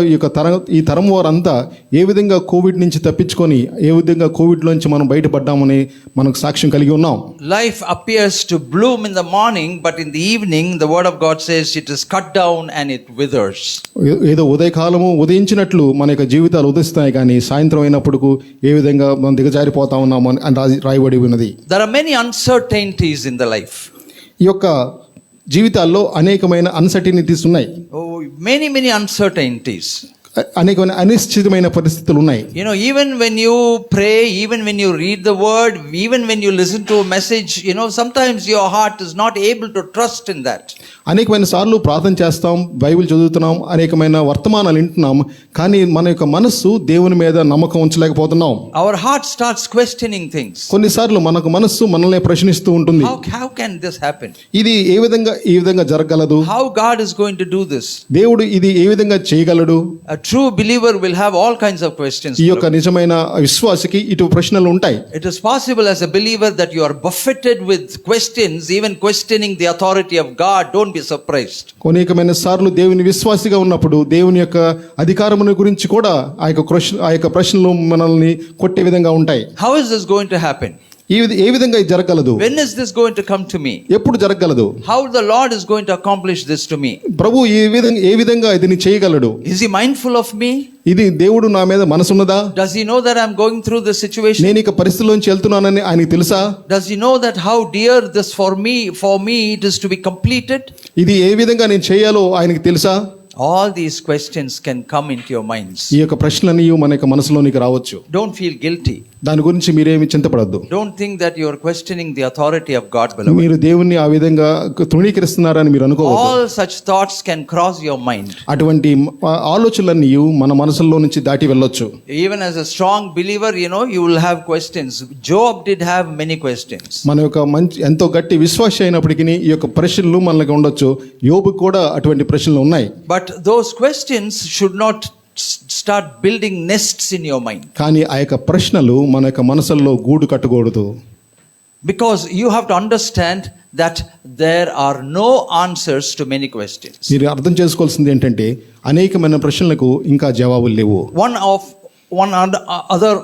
ఈ తరం వారంతా ఏ విధంగా Covid నుంచి తప్పించుకొని ఏ విధంగా కోవిడ్ నుంచి మనం బయటపడ్డామని మనకు సాక్ష్యం కలిగి ఉన్నాం. Life appears to bloom in the morning, but in the evening the word of God says it is cut down and it withers. ఏదో ఉదయకాలము ఉదయించినట్లు మన యొక్క జీవితాలు ఉదయిస్తాయి, కానీ సాయంత్రం అయినప్పుడు ఏ విధంగా మనం దిగజారిపోతా ఉన్నాము అని రాయబడి ఉన్నది. There are many uncertainties in the life. ఈ యొక్క జీవితాల్లో అనేకమైన అన్సర్టనిటీస్ ఉన్నాయి. Many uncertainties. అనేకమైన అనిశ్చితమైన పరిస్థితులు ఉన్నాయి. Even when you pray, even when you read the word, even when you listen to a message, sometimes your heart is not able to trust in that. అనేకమైన సార్లు ప్రార్థన చేస్తాం, బైబిల్ చదువుతున్నాం, అనేకమైన వర్తమానాలు వింటున్నాం, కానీ మన యొక్క మనస్సు దేవుని మీద నమ్మకం ఉంచలేకపోతున్నాం. Our heart starts questioning things. కొన్నిసార్లు మనసు మనల్ని ప్రశ్నిస్తూ ఉంటుంది. How can this happen? ఇది ఈ విధంగా జరగగలదు? How God is going to do this? దేవుడు ఇది ఏ విధంగా చేయగలడు? A true believer will have all kinds of questions. ఈ యొక్క నిజమైన విశ్వాసికి ఇటు ప్రశ్నలు ఉంటాయి. It is possible as a believer that you are buffeted with questions, even questioning the authority of God. Don't be surprised. అనేకమైన సార్లు దేవుని విశ్వాసిగా ఉన్నప్పుడు దేవుని యొక్క అధికారమును గురించి కూడా ఆ యొక్క ప్రశ్నలు మనల్ని కొట్టే విధంగా ఉంటాయి. How is this going to happen? ఏ విధంగా ఇది జరగలదు? When is this going to come to me? ఎప్పుడు జరగలదు? How the Lord is going to accomplish this to me? ప్రభు ఏ విధంగా ఇది చేయగలడు? Is he mindful of me? ఇది దేవుడు నా మీద మనసున్నదా? Does he know that I'm going through this situation? నేను ఇక పరిస్థితిలోంచి వెళ్తున్నానని ఆయనకి తెలుసా? Does he know that how dear this for me it is to be completed? ఇది ఏ విధంగా నేను చేయాలో ఆయనకి తెలుసా? All these questions can come into your minds. ఈ యొక్క ప్రశ్నలన్నీ మన యొక్క మనసులోనికి రావచ్చు. Don't feel guilty. దాని గురించి మీరేమి చింతపడద్దు. Don't think that you are questioning the authority of God, beloved. మీరు దేవుణ్ణి ఆ విధంగా తృణీకరిస్తున్నారని మీరు అనుకోవద్దు. All such thoughts can cross your mind. అటువంటి ఆలోచనలన్నీ మన మనసులో నుంచి దాటి వెళ్ళొచ్చు. Even as a strong believer, you will have questions. Job did have many questions. మన యొక్క ఎంతో గట్టి విశ్వాసి అయినప్పటికీ ఈ యొక్క ప్రశ్నలు మనకు ఉండొచ్చు. యోబు కూడా అటువంటి ప్రశ్నలు ఉన్నాయి. But those questions should not start building nests in your mind. కానీ ఆ యొక్క ప్రశ్నలు మన యొక్క మనసుల్లో గూడు కట్టకూడదు. Because you have to understand that there are no answers to many questions. మీరు అర్థం చేసుకోవాల్సింది ఏంటంటే అనేకమైన ప్రశ్నలకు ఇంకా జవాబులు లేవు. One other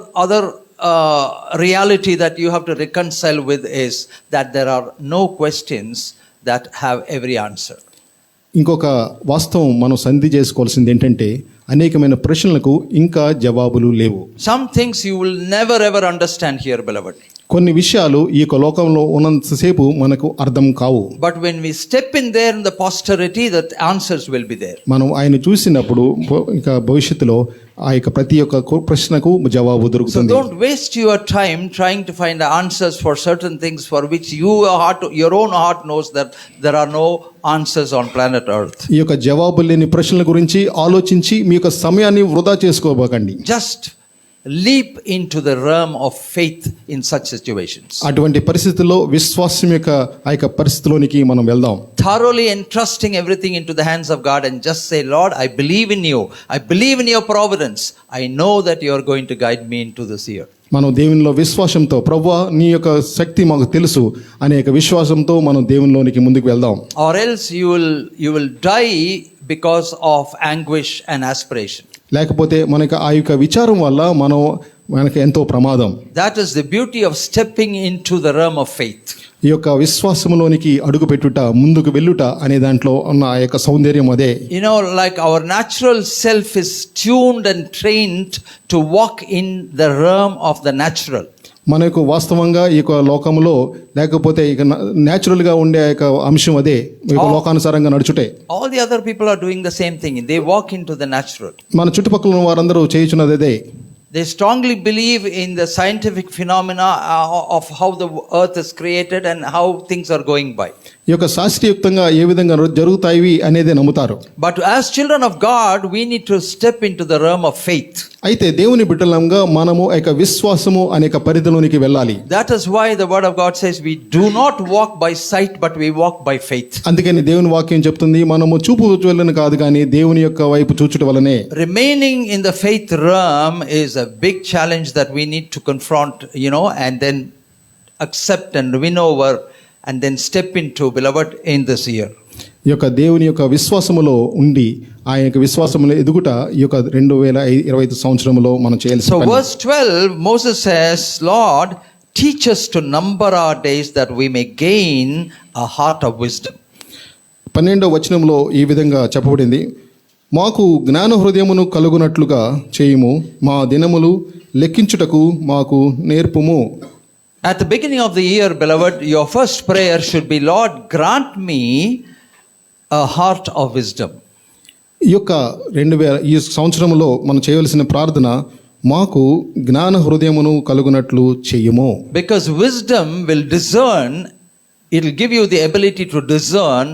reality that you have to reconcile with is that there are no questions that have every answer. ఇంకొక వాస్తవం మనం సంధి చేసుకోవాల్సింది ఏంటంటే అనేకమైన ప్రశ్నలకు ఇంకా జవాబులు లేవు. Some things you will never ever understand here, beloved. కొన్ని విషయాలు ఈ యొక్క లోకంలో ఉన్నంతసేపు మనకు అర్థం కావు. But when we step in there in the posterity, the answers will be there. మనం ఆయన చూసినప్పుడు ఇంకా భవిష్యత్తులో ఆ యొక్క ప్రతి ఒక్క ప్రశ్నకు జవాబు So దొరుకుతుంది. don't waste your time trying to find the answers for certain things for which your own heart knows that there are no answers on planet Earth. ఈ యొక్క జవాబు లేని ప్రశ్నల గురించి ఆలోచించి మీ యొక్క సమయాన్ని వృధా చేసుకోబోకండి. Just leap into the realm of faith in such situations. అటువంటి పరిస్థితుల్లో విశ్వాసం యొక్క ఆ యొక్క పరిస్థితిలోనికి మనం వెళ్దాం. Thoroughly entrusting everything into the hands of God and just say, Lord, I believe in you. I believe in your providence. I know that you are going to guide me into this year. మనం దేవునిలో విశ్వాసంతో ప్రభువా నీ యొక్క శక్తి మాకు తెలుసు అనేక విశ్వాసంతో మనం దేవునిలోనికి ముందుకు వెళ్దాం. Or else you will die because of anguish and aspiration. లేకపోతే మనకి ఆ యొక్క విచారం వల్ల మనకి ఎంతో ప్రమాదం. That is the beauty of stepping into the realm of faith. ఈ యొక్క విశ్వాసంలోనికి అడుగు పెట్టుట ముందుకు వెళ్ళుట అనే దాంట్లో ఉన్న ఆ యొక్క సౌందర్యం అదే. Like our natural self is tuned and trained to walk in the realm of the natural. మనకు వాస్తవంగా ఈ యొక్క లోకంలో లేకపోతే ఇక న్యాచురల్గా ఉండే ఆ యొక్క అంశం అదే, లోకానుసారంగా నడుచుటే. All the other people are doing the same thing. They walk into the natural. మన చుట్టుపక్కల ఉన్న వారందరూ చేయుచున్నది అదే. They strongly believe in the scientific phenomena of how the earth is created and how things are going by. ఈ యొక్క శాస్త్రీయయుక్తంగా ఏ విధంగా జరుగుతాయి అనేదే నమ్ముతారు. But as children of God, we need to step into the realm of faith. అయితే దేవుని బిడ్డలంగా మనము ఆ యొక్క విశ్వాసము అనే పరిధిలోనికి వెళ్ళాలి. That is why the word of God says we do not walk by sight but we walk by faith. అందుకని దేవుని వాక్యం చెప్తుంది మనము చూపు వలన కాదు కానీ దేవుని యొక్క వైపు చూచుట వలనే. Remaining in the faith realm is a big challenge that we need to confront, and then accept and win over and then step into, beloved, in this year. ఈ యొక్క దేవుని యొక్క విశ్వాసములో ఉండి ఆ యొక్క విశ్వాసములో ఎదుగుట ఈ యొక్క 2025 సంవత్సరంలో మనం చేయాల్సిన So పని. verse 12, Moses says, Lord, teach us to number our days that we may gain a heart of wisdom. 12వ వచనంలో ఈ విధంగా చెప్పబడింది, మాకు జ్ఞాన హృదయమును కలుగునట్లుగా చేయుము, మా దినములు లెక్కించుటకు మాకు నేర్పుము. At the beginning of the year, beloved, your first prayer should be, Lord, grant me a heart of wisdom. ఈ యొక్క ఈ సంవత్సరంలో మనం చేయవలసిన ప్రార్థన, మాకు జ్ఞాన హృదయమును కలుగునట్లు చెయ్యము. Because wisdom will discern, it will give you the ability to discern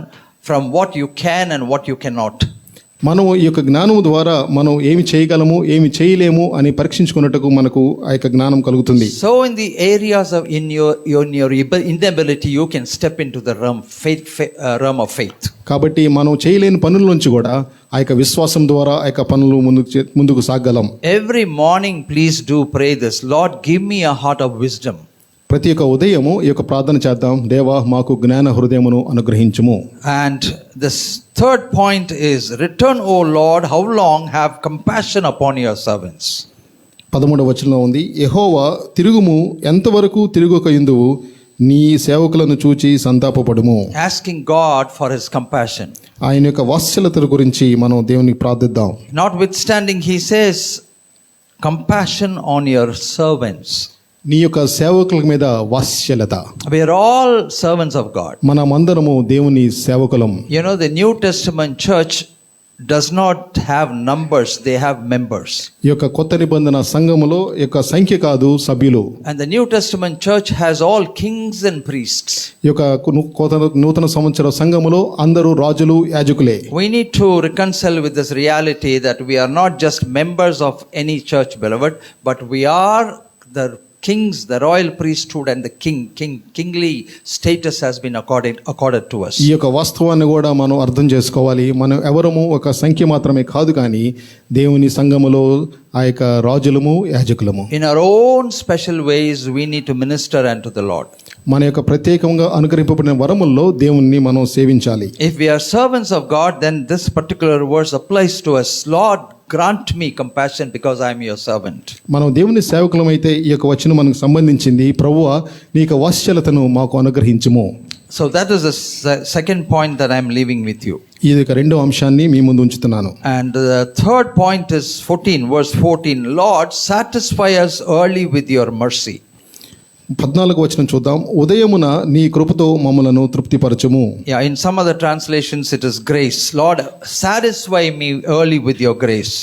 from what you can and what you cannot. మనం ఈ యొక్క జ్ఞానము ద్వారా మనం ఏమి చేయగలము ఏమి చేయలేము అని పరీక్షించుకున్నట్టుకు మనకు ఆ యొక్క జ్ఞానం కలుగుతుంది. So in the areas of in your inability, you can step into the realm of faith. కాబట్టి మనం చేయలేని పనుల నుంచి కూడా ఆ యొక్క విశ్వాసం ద్వారా ఆ యొక్క పనులు ముందుకు సాగలం. Every morning, please do pray this, Lord, give me a heart of wisdom. ప్రతి ఒక్క ఉదయము ఈ యొక్క ప్రార్థన చేద్దాం, దేవా మాకు జ్ఞాన హృదయమును అనుగ్రహించుము. And this third point is, return, O Lord, how long, have compassion upon your servants. 13వ వచనంలో ఉంది, యెహోవా తిరుగుము, ఎంతవరకు తిరుగుకయుందువు, నీ సేవకులను చూచి సంతాపపడుము. Asking God for his compassion. ఆయన యొక్క వాత్సల్యత గురించి మనం దేవునికి ప్రార్థిద్దాం. Notwithstanding, he says, compassion on your servants. నీ యొక్క సేవకుల మీద వాత్సల్యత. We are all servants of God. మనమందరము దేవుని సేవకులం. You know, the New Testament church does not have numbers, they have members. ఈ యొక్క కొత్త నిబంధన సంఘములో యొక్క సంఖ్య కాదు, సభ్యులు. And the New Testament church has all kings and priests. ఈ యొక్క నూతన సంవత్సర సంఘములో అందరూ రాజులు, యాజకులే. We need to reconcile with this reality that we are not just members of any church, beloved, but we are the kings, the royal priesthood, and the kingly status has been accorded to us. ఈ యొక్క వాస్తవాన్ని కూడా మనం అర్థం చేసుకోవాలి. మనం ఎవరము ఒక సంఖ్య మాత్రమే కాదు, కానీ దేవుని సంఘములో ఆ యొక్క రాజులము, యాజకులము. In our own special ways we need to minister unto the Lord. మన యొక్క ప్రత్యేకంగా అనుగ్రహింపబడిన వరముల్లో దేవుణ్ణి మనం సేవించాలి. If we are servants of God, then this particular verse applies to us. Lord, grant me compassion because I am your servant. మనం దేవుని సేవకులమైతే ఈ యొక్క వచనం మనకు సంబంధించింది. ప్రభువా, నీ యొక్క వాత్సల్యతను మాకు అనుగ్రహించుము. So that is the second point that I am leaving with you. ఇది యొక్క రెండో అంశాన్ని మీ ముందు ఉంచుతున్నాను. And the third point is 14, verse 14. Lord, satisfy us early with your mercy. 14వ వచనం చూద్దాం. ఉదయమున నీ కృపతో మమ్మలను తృప్తిపరచుము. Yeah, in some other translations it is grace. Lord, satisfy me early with your grace.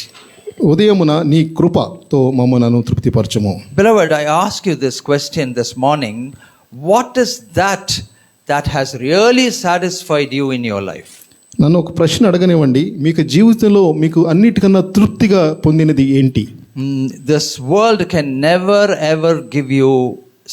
ఉదయమున నీ కృపతో మమ్మలను తృప్తిపరచుము. Beloved, I ask you this question this morning. What is that has really satisfied you in your life? నన్ను ఒక ప్రశ్న అడగనివ్వండి. మీకు జీవితంలో మీకు అన్నిటికన్నా తృప్తిగా పొందినది ఏంటి? This world can never ever give you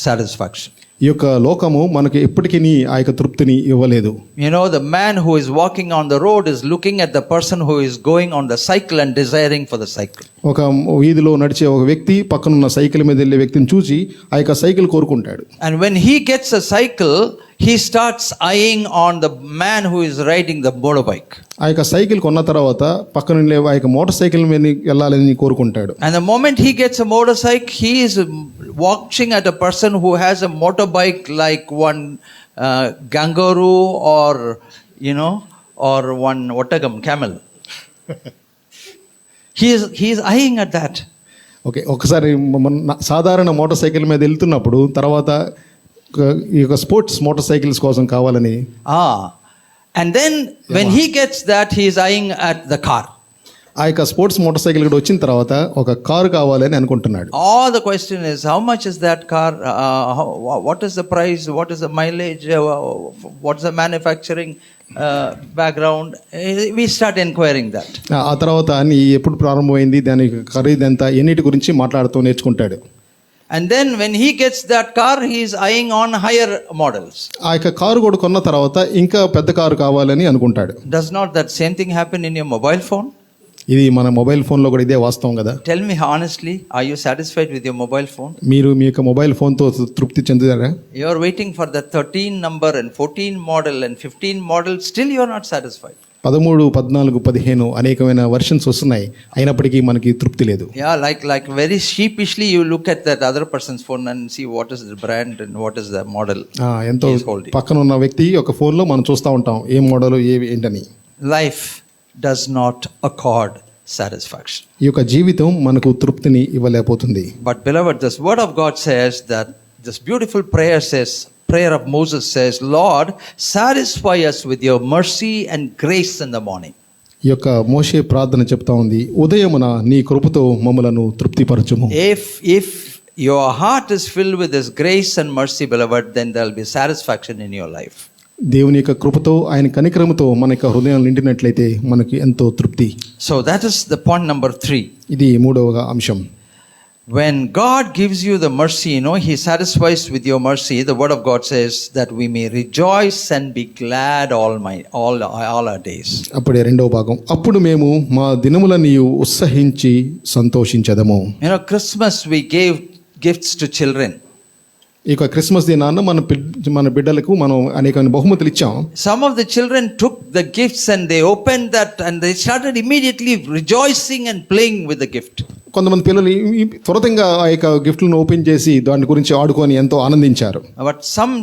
satisfaction. ఈ యొక్క లోకము మనకి ఎప్పటికీ ఆ యొక్క తృప్తిని ఇవ్వలేదు. You know, the man who is walking on the road is looking at the person who is going on the cycle and desiring for the cycle. ఒక వీధిలో నడిచే ఒక వ్యక్తి పక్కనున్న సైకిల్ మీద వెళ్ళే వ్యక్తిని చూసి ఆ యొక్క సైకిల్ కోరుకుంటాడు. And when he gets a cycle, he starts eyeing on the man who is riding the motorbike. ఆ యొక్క సైకిల్ కొన్న తర్వాత పక్కన ఆ యొక్క మోటార్ సైకిల్ మీద వెళ్ళాలని కోరుకుంటాడు. And the moment he gets a motorcycle, he is watching at a person who has a motorbike like one kangaroo or, you know, or one Ottagam camel. He is eyeing at that. Okay, ఒకసారి సాధారణ motor cycle మీద వెళ్తున్నప్పుడు తర్వాత ఈ యొక్క sports motor cycles కోసం కావాలని. And then when he gets that, he is eyeing at the car. ఆ యొక్క స్పోర్ట్స్ మోటార్ సైకిల్ కూడా వచ్చిన తర్వాత ఒక కారు కావాలని అనుకుంటున్నాడు. All the question is, how much is that car? What is the price? What is the mileage? What is the manufacturing background? We start inquiring that. ఆ తర్వాత అన్ని ఎప్పుడు ప్రారంభమైంది, దాని ఖరీదు ఎంత, ఎన్నిటి గురించి మాట్లాడుతూ నేర్చుకుంటాడు. And then when he gets that car, he is eyeing on higher models. ఆ యొక్క కారు కూడా కొన్న తర్వాత ఇంకా పెద్ద కారు కావాలని అనుకుంటాడు. Does not that same thing happen in your mobile phone? ఇది మన మొబైల్ ఫోన్లో కూడా ఇదే వాస్తవం కదా. Tell me honestly, are you satisfied with your mobile phone? మీరు మీ యొక్క మొబైల్ ఫోన్తో తృప్తి చెందుతారా? You are waiting for the 13 number and 14 model and 15 model, still you are not satisfied. 13, 14, 15 అనేకమైన వర్షన్స్ వస్తున్నాయి, అయినప్పటికీ మనకి తృప్తి లేదు. Yeah, like very sheepishly you look at that other person's phone and see what is the brand and what is the model. ఎంతో పక్కన ఉన్న వ్యక్తి ఒక ఫోన్లో మనం చూస్తూ ఉంటాం ఏ మోడల్ ఏంటని. Life does not accord satisfaction. ఈ యొక్క జీవితం మనకు తృప్తిని ఇవ్వలేకపోతుంది. But beloved, this word of God says that this beautiful prayer of Moses says, Lord, satisfy us with your mercy and grace in the morning. ఈ యొక్క మోషే ప్రార్థన చెప్తా ఉంది, ఉదయమున నీ కృపతో మమ్మలను తృప్తిపరచుము. If your heart is filled with this grace and mercy, beloved, then there will be satisfaction in your life. దేవుని యొక్క కృపతో, ఆయన కనికరముతో మన యొక్క హృదయం నిండినట్లయితే మనకి ఎంతో తృప్తి. So that is the point number 3. ఇది మూడవ అంశం. When God gives you the mercy, you know, He satisfies with your mercy. The Word of God says that we may rejoice and be glad all our days. అప్పుడే రెండవ భాగం, అప్పుడు మేము మా దినములని ఉత్సహించి సంతోషించదము. You know, Christmas we gave gifts to children. ఈ యొక్క Christmas దినాన మన బిడ్డలకు మనం అనేకమైన బహుమతులు ఇచ్చాం. Some of the children took the gifts and they opened that and they started immediately rejoicing and playing with the gift. కొంతమంది పిల్లలు త్వరతంగా ఆ యొక్క గిఫ్ట్లను ఓపెన్ చేసి దాని గురించి ఆడుకొని ఎంతో ఆనందించారు. But some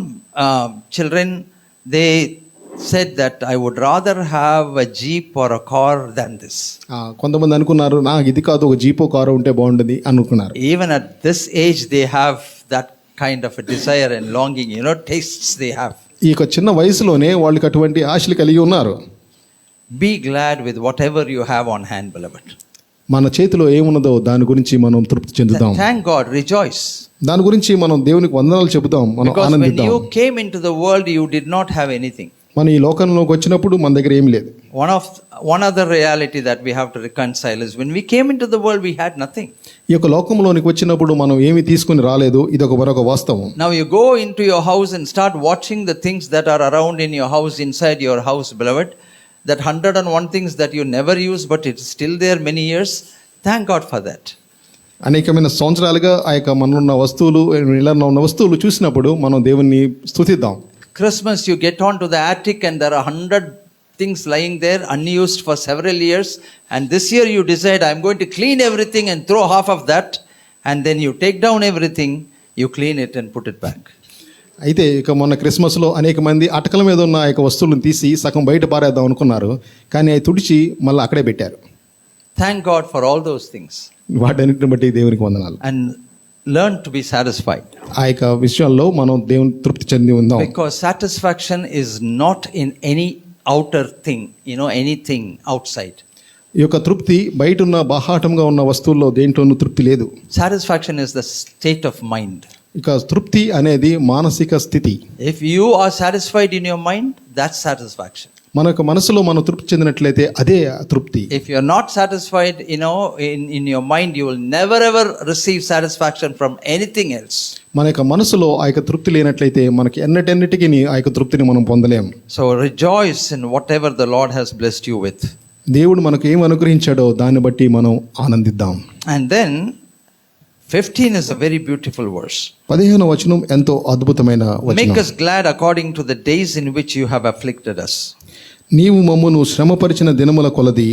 children, they said that I would rather have a jeep or a car than this. కొంతమంది అనుకున్నారు నాకు ఇది కాదు ఒక జీపో కారు ఉంటే బాగుంటుంది అనుకున్నారు. Even at this age they have that kind of a desire and longing, tastes they have. ఈ యొక్క చిన్న వయసులోనే వాళ్ళకి అటువంటి ఆశలు కలిగి ఉన్నారు. Be glad with whatever you have on hand, beloved. మన చేతిలో ఏమున్నదో దాని గురించి మనం తృప్తి చెందుదాం. Thank God, rejoice. దాని గురించి మనం దేవునికి వందనాలు చెబుతాం, మనం Because when ఆనందిద్దాం. you came into the world, you did not have anything. మనం ఈ లోకంలోకి వచ్చినప్పుడు మన దగ్గర ఏం లేదు. One other reality that we have to reconcile is when we came into the world, we had nothing. ఈ యొక్క లోకంలోనికి వచ్చినప్పుడు మనం ఏమి తీసుకుని రాలేదు, ఇది ఒక మరొక వాస్తవం. Now you go into your house and start watching the things that are around in your house, inside your house, beloved. That 101 things that you never use, but it's still there many years. Thank God for that. అనేకమైన సంవత్సరాలుగా ఆ యొక్క మనలో వస్తువులు, ఇళ్లలో ఉన్న వస్తువులు చూసినప్పుడు మనం దేవుణ్ణి స్తుతిద్దాం. Christmas, you get onto the attic and there are 100 things lying there unused for several years, and this year you decide I'm going to clean everything and throw half of that, and then you take down everything, you clean it and put it back. అయితే ఇక మొన్న క్రిస్మస్లో అనేక మంది అటకల మీద ఉన్న ఆ యొక్క వస్తువులను తీసి సగం బయట పారేద్దాం అనుకున్నారు, కానీ అవి తుడిచి మళ్ళీ అక్కడే పెట్టారు. Thank God for all those things. వాటన్నిటిని బట్టి దేవునికి వందనాలు. And learn to be satisfied. ఆ యొక్క విషయాల్లో మనం దేవుని తృప్తి చెంది ఉందాం. Because satisfaction is not in any outer thing, anything outside. ఈ యొక్క తృప్తి బయట ఉన్న బాహాటంగా ఉన్న వస్తువుల్లో దేంట్లోనూ తృప్తి లేదు. Satisfaction is the state of mind. ఇక తృప్తి అనేది మానసిక స్థితి. If you are satisfied in your mind, that's satisfaction. మన యొక్క మనసులో మనం తృప్తి చెందినట్లయితే అదే తృప్తి. If you are not satisfied, in your mind, you will never ever receive satisfaction from anything else. మన యొక్క మనసులో ఆ యొక్క తృప్తి లేనట్లయితే మనకి ఎన్నటన్నిటికీ ఆ యొక్క తృప్తిని మనం పొందలేం. So rejoice in whatever the Lord has blessed you with. దేవుడు మనకు ఏం అనుగ్రహించాడో దాన్ని బట్టి మనం ఆనందిద్దాం. And then 15 is a very beautiful verse. 15వ వచనం ఎంతో అద్భుతమైన Make వచనం. us glad according to the days in which you have afflicted us. నీవు మమ్మును శ్రమపరిచిన దినముల కొలది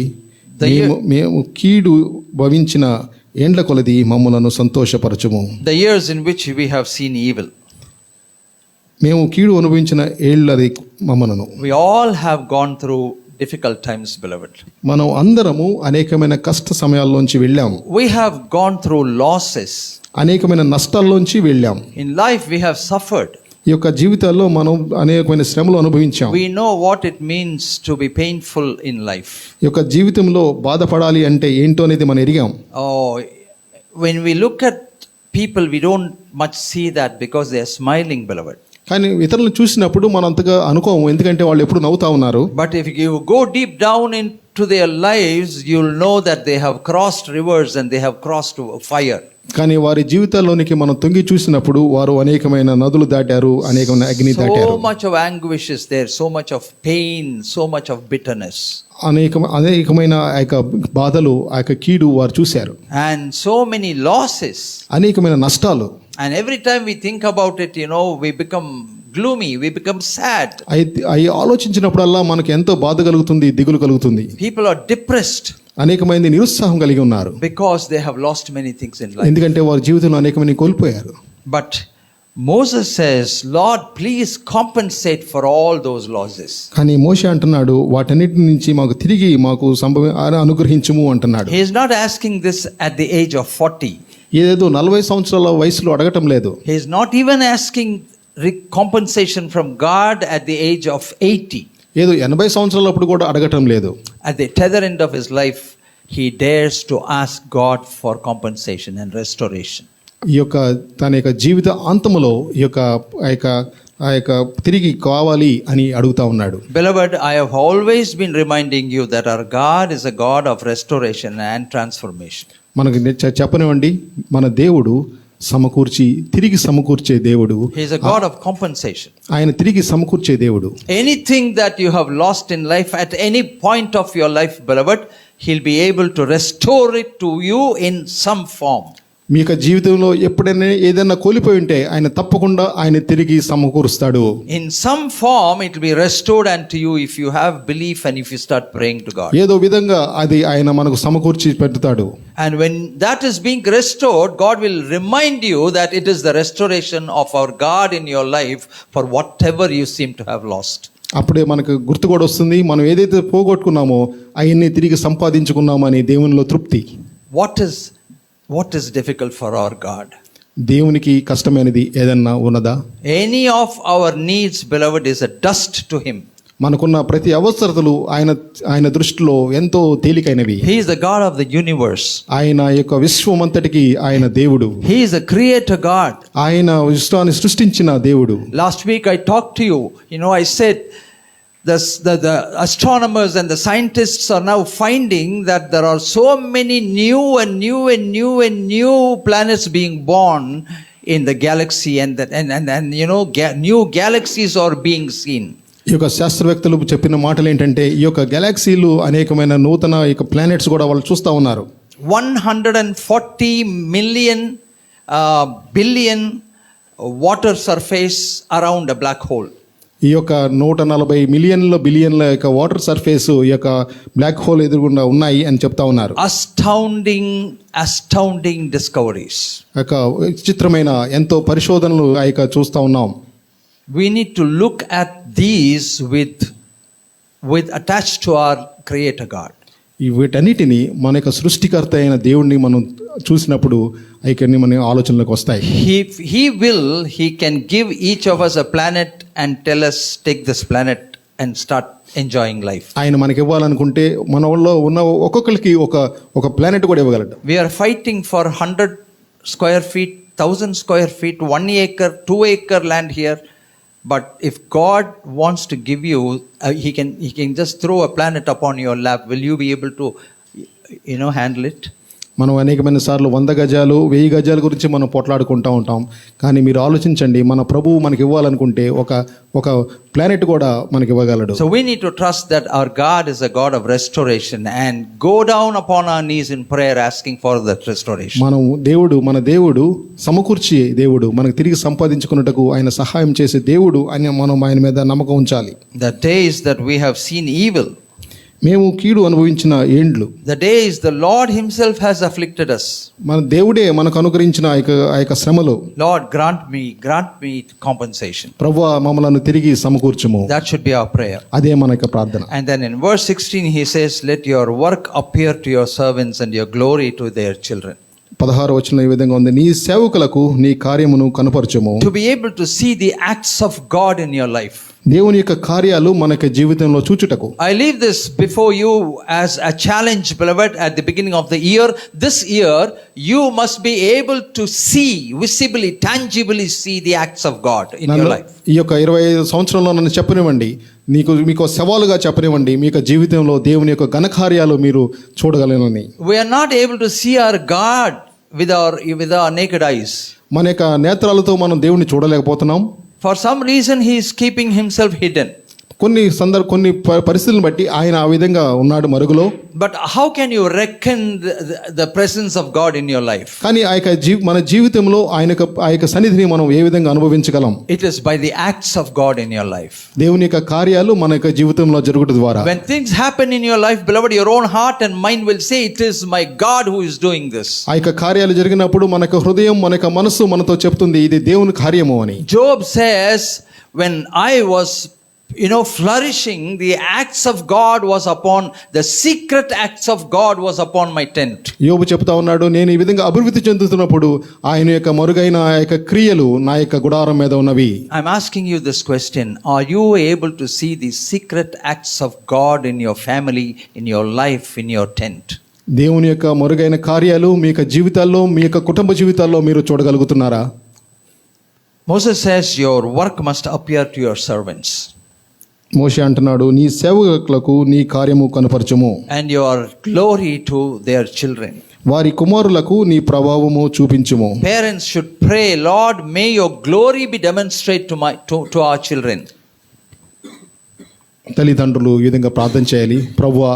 మేము కీడు భవించిన ఏండ్ల కొలది మమ్ములను సంతోషపరచుము. The years in which we have seen evil. మేము కీడు అనుభవించిన ఏళ్ళది మమ్మలను. We all have gone through difficult times, beloved. మనం అందరము అనేకమైన కష్ట సమయాల్లోంచి వెళ్ళాము. We have gone through losses. అనేకమైన నష్టాల్లోంచి వెళ్ళాం. In life we have suffered. ఈ యొక్క జీవితాల్లో మనం అనేకమైన శ్రమలు అనుభవించాం. We know what it means to be painful in life. ఈ యొక్క జీవితంలో బాధపడాలి అంటే ఏంటో అనేది మనం ఎరిగాం. Oh, when we look at people, we don't much see that because they are smiling, beloved. కానీ ఇతరులను చూసినప్పుడు మనం అంతగా అనుకోము, ఎందుకంటే వాళ్ళు ఎప్పుడు నవ్వుతా ఉన్నారు. But if you go deep down into their lives, you'll know that they have crossed rivers and they have crossed fire. కానీ వారి జీవితాల్లోనికి మనం తొంగి చూసినప్పుడు వారు అనేకమైన నదులు దాటారు, అనేకమైన అగ్ని దాటారు. So much of anguish is there, so much of pain, so much of bitterness. అనేకమైన ఆ యొక్క బాధలు, ఆ యొక్క కీడు వారు చూశారు. And so many losses. అనేకమైన నష్టాలు. And every time we think about it, we become gloomy, we become sad. అవి ఆలోచించినప్పుడల్లా మనకు ఎంతో బాధ కలుగుతుంది, దిగులు కలుగుతుంది. People are depressed. అనేకమంది నిరుత్సాహం కలిగి ఉన్నారు. Because they have lost many things in life. ఎందుకంటే వారి జీవితంలో అనేకమైన కోల్పోయారు. But Moses says, Lord, please compensate for all those losses. కానీ మోషే అంటున్నాడు, వాటన్నిటి నుంచి మాకు తిరిగి అనుగ్రహించుము అంటున్నాడు. He is not asking this at the age of 40. ఏదో 40 సంవత్సరాల వయసులో అడగటం లేదు. He is not even asking compensation from God at the age of 80. ఏదో 80 సంవత్సరాలప్పుడు కూడా అడగటం లేదు. At the tether end of his life, he dares to ask God for compensation and restoration. ఈ యొక్క తన యొక్క జీవిత అంతములో ఈ యొక్క తిరిగి కావాలి అని అడుగుతా ఉన్నాడు. Beloved, I have always been reminding you that our God is a God of restoration and transformation. మనకు చెప్పనివ్వండి, మన దేవుడు తిరిగి సమకూర్చే దేవుడు. He is a God of compensation. ఆయన తిరిగి సమకూర్చే దేవుడు. Anything that you have lost in life at any point of your life, beloved, he'll be able to restore it to you in some form. మీ యొక్క జీవితంలో ఎప్పుడైనా ఏదైనా కోల్పోయి ఉంటే ఆయన తప్పకుండా ఆయన తిరిగి సమకూరుస్తాడు. In some form it will be restored unto you if you have belief and if you start praying to God. ఏదో విధంగా అది ఆయన మనకు సమకూర్చి పెడతాడు. And when that is being restored, God will remind you that it is the restoration of our God in your life for whatever you seem to have lost. అప్పుడే మనకు గుర్తు కూడా వస్తుంది, మనం ఏదైతే పోగొట్టుకున్నామో అవన్నీ తిరిగి సంపాదించుకున్నామని దేవునిలో తృప్తి. What is difficult for our God? దేవునికి కష్టమైనది ఏదన్నా ఉన్నదా? Any of our needs, beloved, is a dust to him. మనకున్న ప్రతి అవసరతలు ఆయన దృష్టిలో ఎంతో తేలికైనవి. He is the God of the universe. ఆయన యొక్క విశ్వమంతటికి ఆయన దేవుడు. He is a creator God. ఆయన విశ్వాన్ని సృష్టించిన దేవుడు. Last week I talked to you. I said the astronomers and the scientists are now finding that there are so many new planets being born in the galaxy, and new galaxies are being seen. ఈ యొక్క శాస్త్రవేత్తలు చెప్పిన మాటలు ఏంటంటే, ఈ యొక్క గెలాక్సీలు అనేకమైన నూతన యొక్క ప్లానెట్స్ కూడా వాళ్ళు చూస్తూ ఉన్నారు. 140 billion water surface around a black hole. ఈ యొక్క 140 బిలియన్ల యొక్క వాటర్ సర్ఫేస్ ఈ యొక్క బ్లాక్ హోల్ ఎదురుగుండా ఉన్నాయి అని చెప్తా ఉన్నారు. Astounding discoveries. ఒక విచిత్రమైన ఎంతో పరిశోధనలు ఆ యొక్క చూస్తూ ఉన్నాం. We need to look at these with attached to our creator God. ఈ వీటన్నిటిని మన యొక్క సృష్టికర్త అయిన దేవుణ్ణి మనం చూసినప్పుడు అవన్నీ మన ఆలోచనలకు వస్తాయి. He can give each of us a planet and tell us, take this planet and start enjoying life. ఆయన మనకి ఇవ్వాలనుకుంటే మన ఊళ్ళో ఉన్న ఒక్కొక్కరికి ఒక ప్లానెట్ కూడా ఇవ్వగలడు. We are fighting for 100 square feet, 1000 square feet, 1 acre, 2 acre land here. But if God wants to give you, he can just throw a planet upon your lap. Will you be able to, handle it? మనం అనేకమైన సార్లు 100 గజాలు 1000 గజాల గురించి మనం పోట్లాడుకుంటూ ఉంటాం. కానీ మీరు ఆలోచించండి, మన ప్రభువు మనకి ఇవ్వాలనుకుంటే ఒక ప్లానెట్ కూడా మనకి ఇవ్వగలడు. So we need to trust that our God is a God of restoration and go down upon our knees in prayer asking for that restoration. మన దేవుడు సమకూర్చి దేవుడు, మనకు తిరిగి సంపాదించుకున్నట్టుకు ఆయన సహాయం చేసే దేవుడు అని మనం ఆయన మీద నమ్మకం ఉంచాలి. The days that we have seen evil, మేము కీడు అనుభవించిన ఏండ్లు, the days the Lord himself has afflicted us, మన దేవుడే మనకు అనుగ్రహించిన ఆ యొక్క శ్రమలు, Lord grant me compensation. ప్రభువా మమ్మలను తిరిగి సమకూర్చుము. That should be our prayer. అదే మన యొక్క ప్రార్థన. And then in verse 16 he says, let your work appear to your servants and your glory to their children. 16వ వచనంలో ఈ విధంగా ఉంది, నీ సేవకులకు నీ కార్యమును కనపరచుము. To be able to see the acts of God in your life. దేవుని యొక్క కార్యాలు మన యొక్క జీవితంలో చూచుటకు. I leave this before you as a challenge, beloved, at the beginning of the year. This year you must be able to see, visibly, tangibly see the acts of God in your life. ఈ యొక్క 25 సంవత్సరంలో నన్ను చెప్పనివ్వండి, మీకు సవాలుగా చెప్పనివ్వండి, మీ యొక్క జీవితంలో దేవుని యొక్క ఘనకార్యాలు మీరు చూడగలనని. We are not able to see our God with our naked eyes. మన యొక్క నేత్రాలతో మనం దేవుని చూడలేకపోతున్నాం. For some reason he is keeping himself hidden. కొన్ని పరిస్థితులను బట్టి ఆయన ఆ విధంగా ఉన్నాడు మరుగులో. But how can you reckon the presence of God in your life? కానీ మన జీవితంలో ఆ యొక్క సన్నిధిని మనం ఏ విధంగా అనుభవించగలం? It is by the acts of God in your life. దేవుని యొక్క కార్యాలు మన యొక్క జీవితంలో జరుగుట ద్వారా. When things happen in your life, beloved, your own heart and mind will say, it is my God who is doing this. ఆ యొక్క కార్యాలు జరిగినప్పుడు మన యొక్క హృదయం, మన యొక్క మనస్సు మనతో చెప్తుంది ఇది దేవుని కార్యము అని. Job says, when I was flourishing, the acts of God was upon, the secret acts of God was upon my tent. యోబు చెప్తా ఉన్నాడు, నేను ఈ విధంగా అభివృద్ధి చెందుతున్నప్పుడు ఆయన యొక్క మరుగైన ఆ యొక్క క్రియలు నా యొక్క గుడారం మీద ఉన్నవి. I'm asking you this question, are you able to see the secret acts of God in your family, in your life, in your tent? దేవుని యొక్క మరుగైన కార్యాలు మీ యొక్క జీవితాల్లో, మీ యొక్క కుటుంబ జీవితాల్లో మీరు చూడగలుగుతున్నారా? Moses says, your work must appear to your servants. మోషే అంటున్నాడు, నీ సేవకులకు నీ కార్యము కనపరచుము. And your glory to their children. వారి కుమారులకు నీ ప్రభావము చూపించుము. Parents should pray, Lord, may your glory be demonstrated to our children. తల్లిదండ్రులు ఈ విధంగా ప్రార్థన చేయాలి, ప్రభువా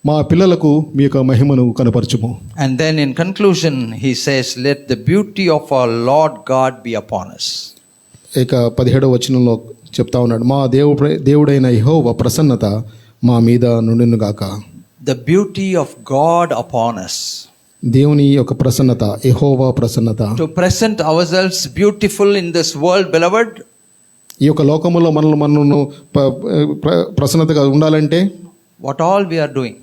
మా పిల్లలకు మీ యొక్క మహిమను కనపరచుము. And then in conclusion he says, let the beauty of our Lord God be upon us. ఇక 17వ వచనంలో చెప్తా ఉన్నాడు, మా దేవుడైన యెహోవా ప్రసన్నత మా మీద నుండును గాక. The beauty of God upon us. దేవుని యొక్క ప్రసన్నత, యెహోవా ప్రసన్నత, to present ourselves beautiful in this world, beloved, ఈ యొక్క లోకములో మనల్ని ప్రసన్నతగా ఉండాలంటే what all we are doing.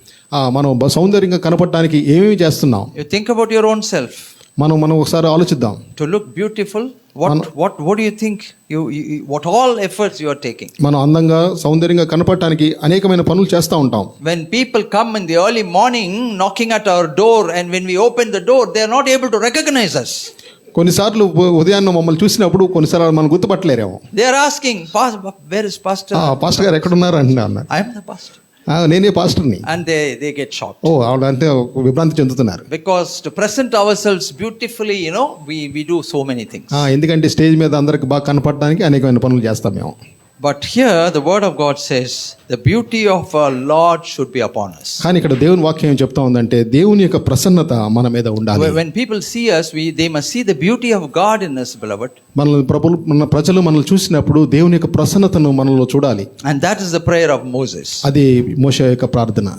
మనం సౌందర్యంగా కనపడటానికి ఏమేమి చేస్తున్నాం? You think about your own self. మనం ఒకసారి ఆలోచిద్దాం. To look beautiful, what do you think you what all efforts you are taking? మనం అందంగా సౌందర్యంగా కనపడటానికి అనేకమైన పనులు చేస్తూ ఉంటాం. When people come in the early morning knocking at our door, and when we open the door, they are not able to recognize us. కొన్నిసార్లు ఉదయాన్నే మమ్మల్ని చూసినప్పుడు కొన్నిసార్లు మనం గుర్తుపట్టలేరేమో. They are asking, where is pastor? Pastor గారు ఎక్కడున్నారు అంటున్నారు. I am the pastor. నేనే పాస్టర్ని. And they get shocked. అంటే విభ్రాంతి చెందుతున్నారు. Because to present ourselves beautifully, we do so many things. ఎందుకంటే స్టేజ్ మీద అందరికి బాగా కనపడడానికి అనేకమైన పనులు చేస్తాం మేము. But here the word of God says the beauty of our Lord should be upon us. కానీ ఇక్కడ దేవుని వాక్యం ఏం చెప్తా ఉందంటే దేవుని యొక్క ప్రసన్నత మన మీద ఉండాలి. When people see us, they must see the beauty of God in us, beloved. మన ప్రజలు మనల్ని చూసినప్పుడు దేవుని యొక్క ప్రసన్నతను మనలో చూడాలి. And that is the prayer of Moses. అది మోషే యొక్క ప్రార్థన.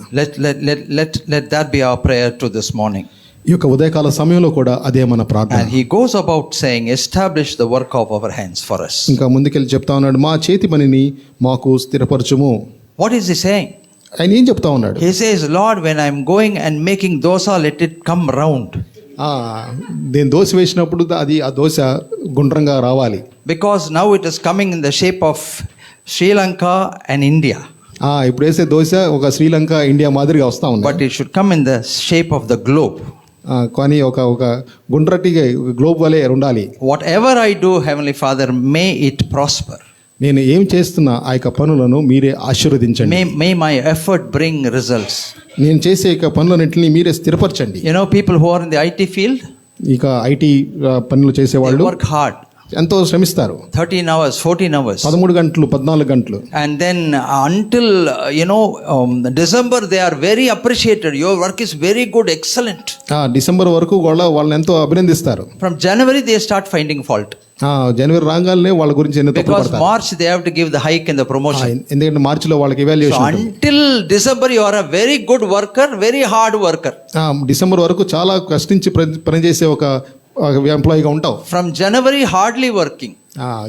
Let that be our prayer to this morning. ఈ యొక్క ఉదయకాల సమయంలో కూడా అదే మన ప్రార్థన. And he goes about saying, establish the work of our hands for us. ఇంకా ముందుకెళ్ళి చెప్తా ఉన్నాడు, మా చేతి పనిని మాకు స్థిరపరచుము. What is he saying? ఆయన ఏం చెప్తా ఉన్నాడు? He says, Lord, when I'm going and making dosa, let it come round. నేను దోశ వేసినప్పుడు అది ఆ దోశ గుండ్రంగా రావాలి. Because now it is coming in the shape of Sri Lanka and India. ఇప్పుడు వేసే దోశ ఒక శ్రీలంక, ఇండియా మాదిరిగా వస్తా ఉంది. But it should come in the shape of the globe. కానీ ఒక గుండ్రటిగా గ్లోబ్ వలె ఉండాలి. Whatever I do, Heavenly Father, may it prosper. నేను ఏం చేస్తున్నా ఆ యొక్క పనులను మీరే ఆశీర్వదించండి. May my effort bring results. నేను చేసే యొక్క పనులన్నింటినీ మీరే స్థిరపరచండి. People who are in the IT field, ఇక ఐటీ పనులు చేసేవాళ్ళు they work hard. ఎంతో శ్రమిస్తారు. 13 hours, 14 hours. 13 గంటలు, 14 గంటలు. And then until December, they are very appreciated. Your work is very good, excellent. December వరకు వాళ్ళని ఎంతో అభినందిస్తారు. From January they start finding fault. జనవరి రాగానే వాళ్ళ గురించి ఎన్నో తప్పు పడతారు. Because March they have to give the hike and the promotion. ఎందుకంటే మార్చిలో వాళ్ళకి ఎవాల్యుయేషన్ ఉంటుంది. Until December you are a very good worker, very hard worker. December వరకు చాలా కష్టించి పనిచేసే ఒక ఎంప్లాయీగా ఉంటావు. From January hardly working.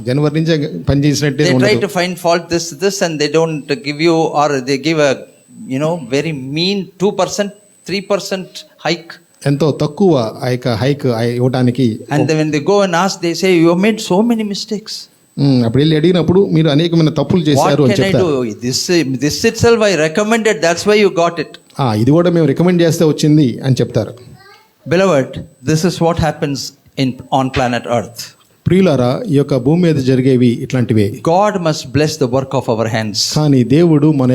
జనవరి నుంచి పని చేసినట్టే They try to find fault this and they don't give you, or they give a very mean 2%, 3% hike. ఎంతో తక్కువ ఆ యొక్క హైక్ ఇవ్వడానికి. And then when they go and ask, they say you have made so many mistakes. అప్పుడు వెళ్ళి అడిగినప్పుడు మీరు అనేకమైన తప్పులు చేశారు అని చెప్తారు. What can I do? This itself I recommended, that's why you got it. ఇది కూడా మేము రికమెండ్ చేస్తే వచ్చింది అని చెప్తారు. Beloved, this is what happens on planet Earth. ప్రియులారా, ఈ యొక్క భూమి మీద జరిగేవి ఇట్లాంటివే. God must bless the work of our hands. కానీ దేవుడు మన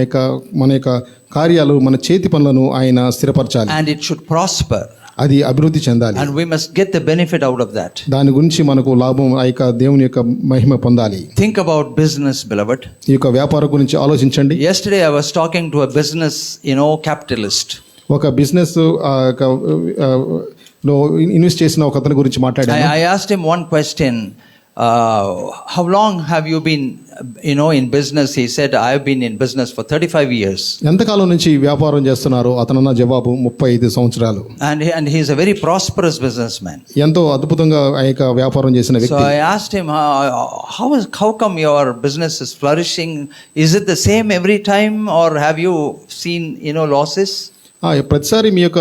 యొక్క కార్యాలు, మన చేతి పనులను ఆయన స్థిరపరచాలి. And it should prosper. అది అభివృద్ధి చెందాలి. And we must get the benefit out of that. దాని గురించి మనకు లాభం, ఆ యొక్క దేవుని యొక్క మహిమ పొందాలి. Think about business, beloved. ఈ యొక్క వ్యాపారం గురించి ఆలోచించండి. Yesterday I was talking to a business, capitalist. ఒక బిజినెస్ లో ఇన్వెస్ట్ చేసిన ఒక అతని గురించి మాట్లాడాను. I asked him one question. How long have you been in business? He said, I have been in business for 35 years. ఎంతకాలం నుంచి వ్యాపారం చేస్తున్నారు? అతనన్న జవాబు 35 సంవత్సరాలు. And he is a very prosperous businessman. ఎంతో అద్భుతంగా ఆ యొక్క వ్యాపారం చేసిన వ్యక్తి. So I asked him, how come your business is flourishing? Is it the same every time, or have you seen losses? ప్రతిసారి మీ యొక్క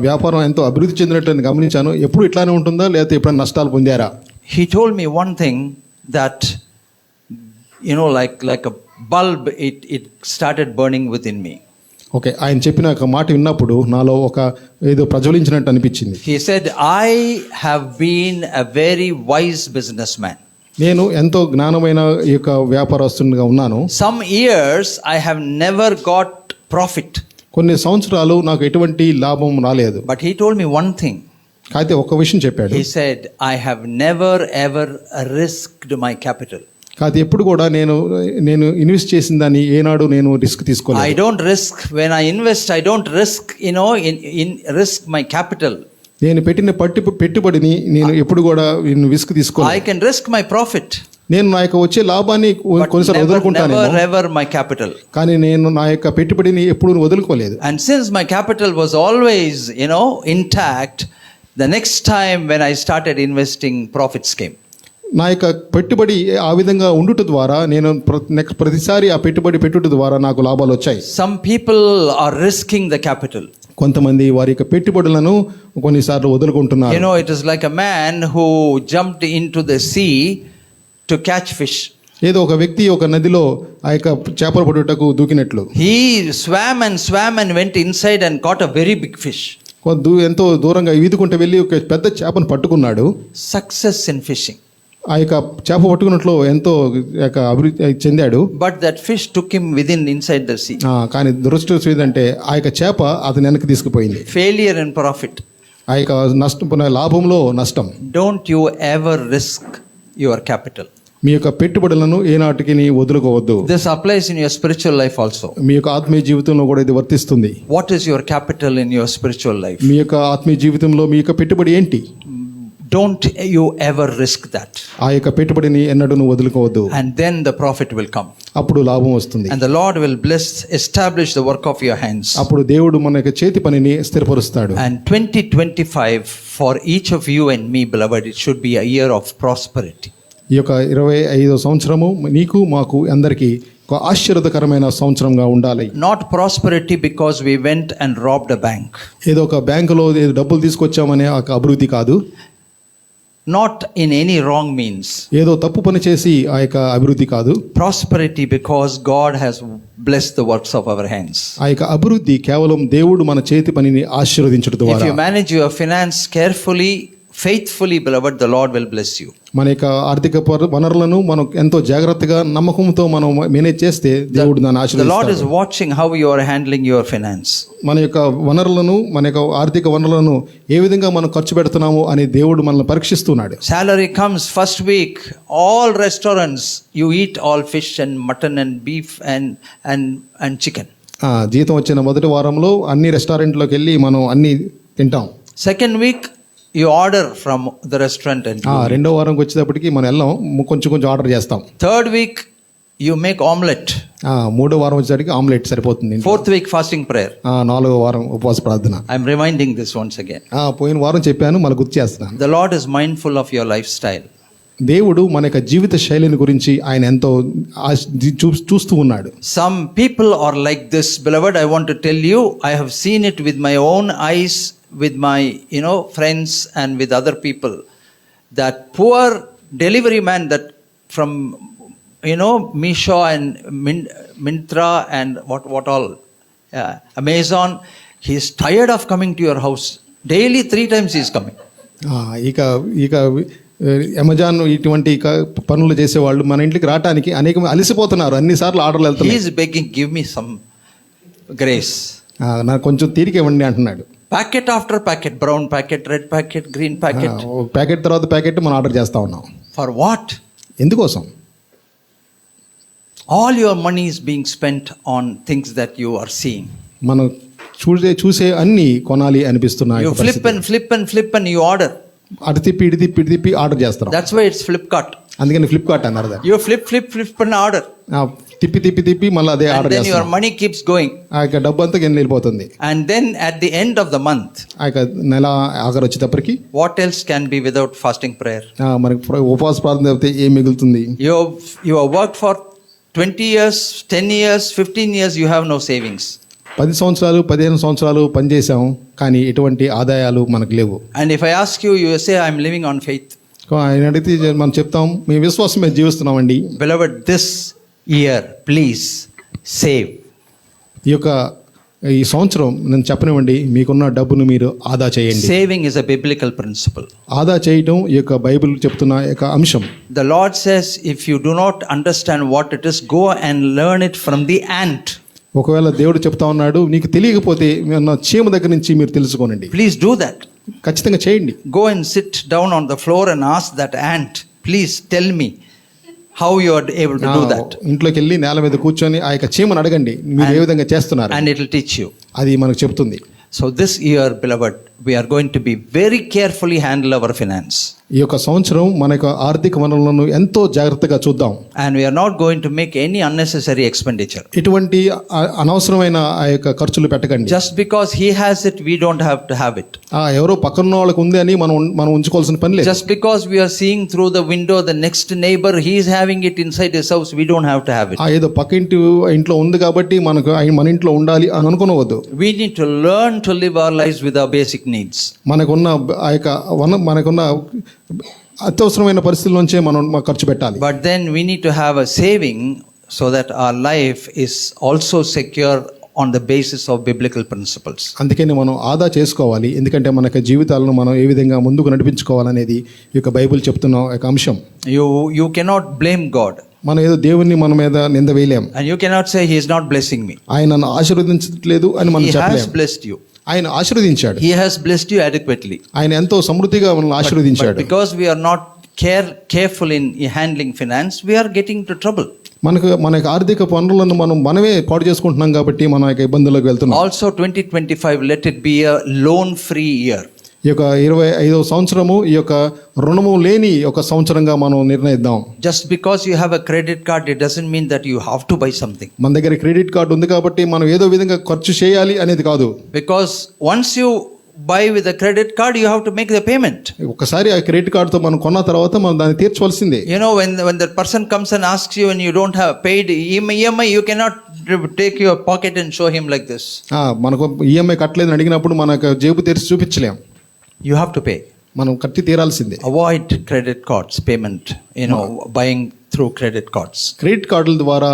వ్యాపారం ఎంతో అభివృద్ధి చెందినట్టు గమనించాను. ఎప్పుడు ఇట్లానే ఉంటుందా, లేకపోతే ఎప్పుడైనా నష్టాలు పొందారా? He told me one thing, that like a bulb, it started burning within me. Okay, ఆయన చెప్పిన ఒక మాట విన్నప్పుడు నాలో ఒక ఏదో ప్రజ్వలించినట్టు అనిపించింది. He said, I have been a very wise businessman. నేను ఎంతో జ్ఞానమైన ఈ యొక్క వ్యాపారస్తునిగా ఉన్నాను. Some years I have never got profit. కొన్ని సంవత్సరాలు నాకు ఎటువంటి లాభం రాలేదు. But he told me one thing. అయితే ఒక విషయం చెప్పాడు. He said, I have never ever risked my capital. కాదు, ఎప్పుడు కూడా నేను ఇన్వెస్ట్ చేసిన దాన్ని ఏనాడు నేను రిస్క్ తీసుకోలేదు. I don't risk when I invest. I don't risk in risk my capital. నేను పెట్టిన పెట్టుబడిని నేను ఎప్పుడు కూడా రిస్క్ తీసుకోలేదు. I can risk my profit. నేను నా యొక్క వచ్చే లాభాన్ని కొన్నిసార్లు never, వదులుకుంటానేమో, never ever my capital. కానీ నేను నా యొక్క పెట్టుబడిని ఎప్పుడు వదులుకోలేదు. And since my capital was always, intact, the next time when I started investing, profits came. నా యొక్క పెట్టుబడి ఆ విధంగా ఉండుట ద్వారా నేను ప్రతిసారి ఆ పెట్టుబడి పెట్టుట ద్వారా నాకు లాభాలు వచ్చాయి. Some people are risking the capital. కొంతమంది వారి యొక్క పెట్టుబడులను కొన్నిసార్లు వదులుకుంటున్నారు. It is like a man who jumped into the sea to catch fish. ఏదో ఒక వ్యక్తి ఒక నదిలో ఆ యొక్క చేపలు పట్టుటకు దూకినట్లు He swam and went inside and caught a very big fish. ఎంతో దూరంగా ఈదుకుంటూ వెళ్ళి ఒక పెద్ద చేపను పట్టుకున్నాడు. Success in fishing. ఆ యొక్క చేప పట్టుకున్నట్లు ఎంతో అభివృద్ధి చెందాడు. But that fish took him inside the sea. కానీ దురదృష్టం ఏంటంటే ఆ యొక్క చేప అతని వెనక్కి తీసుకుపోయింది. Failure and profit. ఆ యొక్క నష్టం, లాభంలో నష్టం. Don't you ever risk your capital. మీ యొక్క పెట్టుబడులను ఏనాటికి వదులుకోవద్దు. This applies in your spiritual life also. మీ యొక్క ఆత్మీయ జీవితంలో కూడా ఇది వర్తిస్తుంది. What is your capital in your spiritual life? మీ యొక్క ఆత్మీయ జీవితంలో మీ యొక్క పెట్టుబడి ఏంటి? Don't you ever risk that. ఆ యొక్క పెట్టుబడిని ఎన్నడూ వదులుకోవద్దు. And then the profit will come. అప్పుడు లాభం వస్తుంది. And the Lord will establish the work of your hands. అప్పుడు దేవుడు మన యొక్క చేతి పనిని స్థిరపరుస్తాడు. And 2025 for each of you and me, beloved, it should be a year of prosperity. ఈ యొక్క 25వ సంవత్సరము నీకు మాకు అందరికీ ఒక ఆశీర్వాదకరమైన సంవత్సరంగా ఉండాలి. Not prosperity because we went and robbed a bank. ఏదో ఒక బ్యాంకులో డబ్బులు తీసుకొచ్చామనే ఒక అభివృద్ధి కాదు. Not in any wrong means. ఏదో తప్పు పని చేసి ఆ యొక్క అభివృద్ధి కాదు. Prosperity because God has blessed the works of our hands. ఆ యొక్క అభివృద్ధి కేవలం దేవుడు మన చేతి పనిని ఆశీర్వదించడం If ద్వారా. you manage your finance carefully, faithfully, beloved, the Lord will bless you. మన యొక్క ఆర్థిక వనరులను మనం ఎంతో జాగ్రత్తగా నమ్మకంతో మనం మేనేజ్ చేస్తే దేవుడు దాన్ని The Lord is ఆశీర్వదిస్తాడు. watching how you are handling your finance. మన యొక్క వనరులను, మన యొక్క ఆర్థిక వనరులను ఏ విధంగా మనం ఖర్చు పెడుతున్నాము అని దేవుడు మనల్ని పరీక్షిస్తున్నాడు. Salary comes first week, all restaurants, you eat all fish and mutton and beef and chicken. జీతం వచ్చిన మొదటి వారంలో అన్ని రెస్టారెంట్లోకి వెళ్ళి మనం అన్ని తింటాం. Second week, you order from the restaurant and you eat. రెండో వారంకి వచ్చేటప్పటికి మనం వెళ్ళాం, కొంచెం ఆర్డర్ చేస్తాం. Third week, you make omelette. మూడో వారం వచ్చేసరికి ఆమ్లెట్ సరిపోతుంది. Fourth week, fasting prayer. నాలుగో వారం ఉపవాస ప్రార్థన. I'm reminding this once again. పోయిన వారం చెప్పాను, మళ్ళీ గుర్తు చేస్తున్నాను. The Lord is mindful of your lifestyle. దేవుడు మన యొక్క జీవిత శైలిని గురించి ఆయన ఎంతో చూస్తూ ఉన్నాడు. Some people are like this, beloved. I want to tell you, I have seen it with my own eyes, with my friends and with other people, that poor delivery man that from Meesho and Myntra and what all, Amazon, he is tired of coming to your house. Daily 3 times he is coming. ఇక Amazon ఇటువంటి పనులు చేసేవాళ్ళు మన ఇంటికి రావడానికి అనేక అలసిపోతున్నారు. అన్నిసార్లు ఆర్డర్లు He వెళ్తున్నారు. is begging, give me some grace. నాకు కొంచెం తీరిక ఇవ్వండి అంటున్నాడు. Packet after packet, brown packet, red packet, green packet. Packet తర్వాత ప్యాకెట్ మనం ఆర్డర్ చేస్తా ఉన్నాం. For what? ఎందుకోసం? All your money is being spent on things that you are seeing. మనం చూసే అన్ని కొనాలి అనిపిస్తున్నాయి. You flip and you order. అటు తిప్పి ఇటు తిప్పి ఆర్డర్ చేస్తాం. That's why it's Flipkart. అందుకని ఫ్లిప్కార్ట్ అన్నారు దాన్ని. You flip and order. తిప్పి మళ్ళీ అదే And ఆర్డర్ then your చేస్తాం. money keeps going. ఆ యొక్క డబ్బు అంతా కింద వెళ్ళిపోతుంది. And then at the end of the month, ఆ యొక్క నెల ఆఖరు వచ్చేటప్పటికి what else can be without fasting prayer? మనకి ఉపవాస ప్రార్థన చెప్తే ఏం మిగులుతుంది? You have worked for 20 years, 10 years, 15 years, you have no savings. 10 సంవత్సరాలు 15 సంవత్సరాలు పనిచేసాం, కానీ ఎటువంటి ఆదాయాలు మనకు లేవు. And if I ask you, you say, I'm living on faith. ఆయన అడిగితే మనం చెప్తాం, మీ విశ్వాసం మీద జీవిస్తున్నామండి. Beloved, this year, please save. ఈ సంవత్సరం నేను చెప్పనివ్వండి, మీకున్న డబ్బును మీరు ఆదా చేయండి. Saving is a biblical principle. ఆదా చేయటం ఈ యొక్క బైబిల్ చెప్తున్న యొక్క అంశం. The Lord says, if you do not understand what it is, go and learn it from the ant. ఒకవేళ దేవుడు చెప్తా ఉన్నాడు, నీకు తెలియకపోతే చీమ దగ్గర నుంచి మీరు తెలుసుకోనండి. Please do that. ఖచ్చితంగా చేయండి. Go and sit down on the floor and ask that ant, please tell me how you are able to do that. ఇంట్లోకి వెళ్ళి నేల మీద కూర్చొని ఆ యొక్క చీమను అడగండి, మీరు ఏ విధంగా చేస్తున్నారు, and it will teach you. అది మనకు చెప్తుంది. So this year, beloved, we are going to be very carefully handle our finance. ఈ యొక్క సంవత్సరం మన యొక్క ఆర్థిక వనరులను ఎంతో జాగ్రత్తగా చూద్దాం. And we are not going to make any unnecessary expenditure. ఎటువంటి అనవసరమైన ఆ యొక్క ఖర్చులు పెట్టకండి. Just because he has it, we don't have to have it. ఎవరో పక్కన వాళ్ళకి ఉంది అని మనం ఉంచుకోవాల్సిన పని లేదు. Just because we are seeing through the window the next neighbor, he is having it inside his house, we don't have to have it. ఏదో పక్క ఇంట్లో ఉంది కాబట్టి మన ఇంట్లో ఉండాలి అని అనుకోవద్దు. We need to learn to live our lives with our basic needs. మనకున్న ఆ యొక్క మనకున్న అత్యవసరమైన పరిస్థితుల నుంచే మనం ఖర్చు పెట్టాలి. But then we need to have a saving so that our life is also secure on the basis of biblical principles. అందుకని మనం ఆదా చేసుకోవాలి. ఎందుకంటే మన యొక్క జీవితాలను మనం ఏ విధంగా ముందుకు నడిపించుకోవాలనేది ఈ యొక్క బైబిల్ చెప్తున్న ఒక అంశం. You cannot blame God. మనం ఏదో దేవుణ్ణి మన మీద నింద వేయలేం. And you cannot say he is not blessing me. ఆయన నన్ను ఆశీర్వదించట్లేదు అని మనం చెప్పలేం. He has blessed you. ఆయన ఆశీర్వదించాడు. He has blessed you adequately. ఆయన ఎంతో సమృద్ధిగా మనల్ని ఆశీర్వదించాడు. But because we are not careful in handling finance, we are getting into trouble. మన యొక్క ఆర్థిక పనులను మనమే పాడు చేసుకుంటున్నాం కాబట్టి మన యొక్క ఇబ్బందులకు వెళ్తున్నాం. Also 2025, let it be a loan free year. ఈ యొక్క 25వ సంవత్సరము ఈ యొక్క రుణము లేని ఒక సంవత్సరంగా మనం నిర్ణయిద్దాం. Just because you have a credit card, it doesn't mean that you have to buy something. మన దగ్గర క్రెడిట్ కార్డు ఉంది కాబట్టి మనం ఏదో విధంగా ఖర్చు చేయాలి అనేది కాదు. Because once you buy with a credit card, you have to make the payment. ఒకసారి ఆ క్రెడిట్ కార్డుతో మనం కొన్న తర్వాత మనం దాన్ని తీర్చవలసిందే. You know, when that person comes and asks you and you don't have paid EMI, you cannot take your pocket and show him like this. మనకు EMI కట్టలేదని అడిగినప్పుడు మనకు జేబు తెరిచి చూపించలేం. You have to pay. మనం కట్టి తీరాల్సిందే. Avoid credit cards payment, buying through credit cards. Credit కార్డుల ద్వారా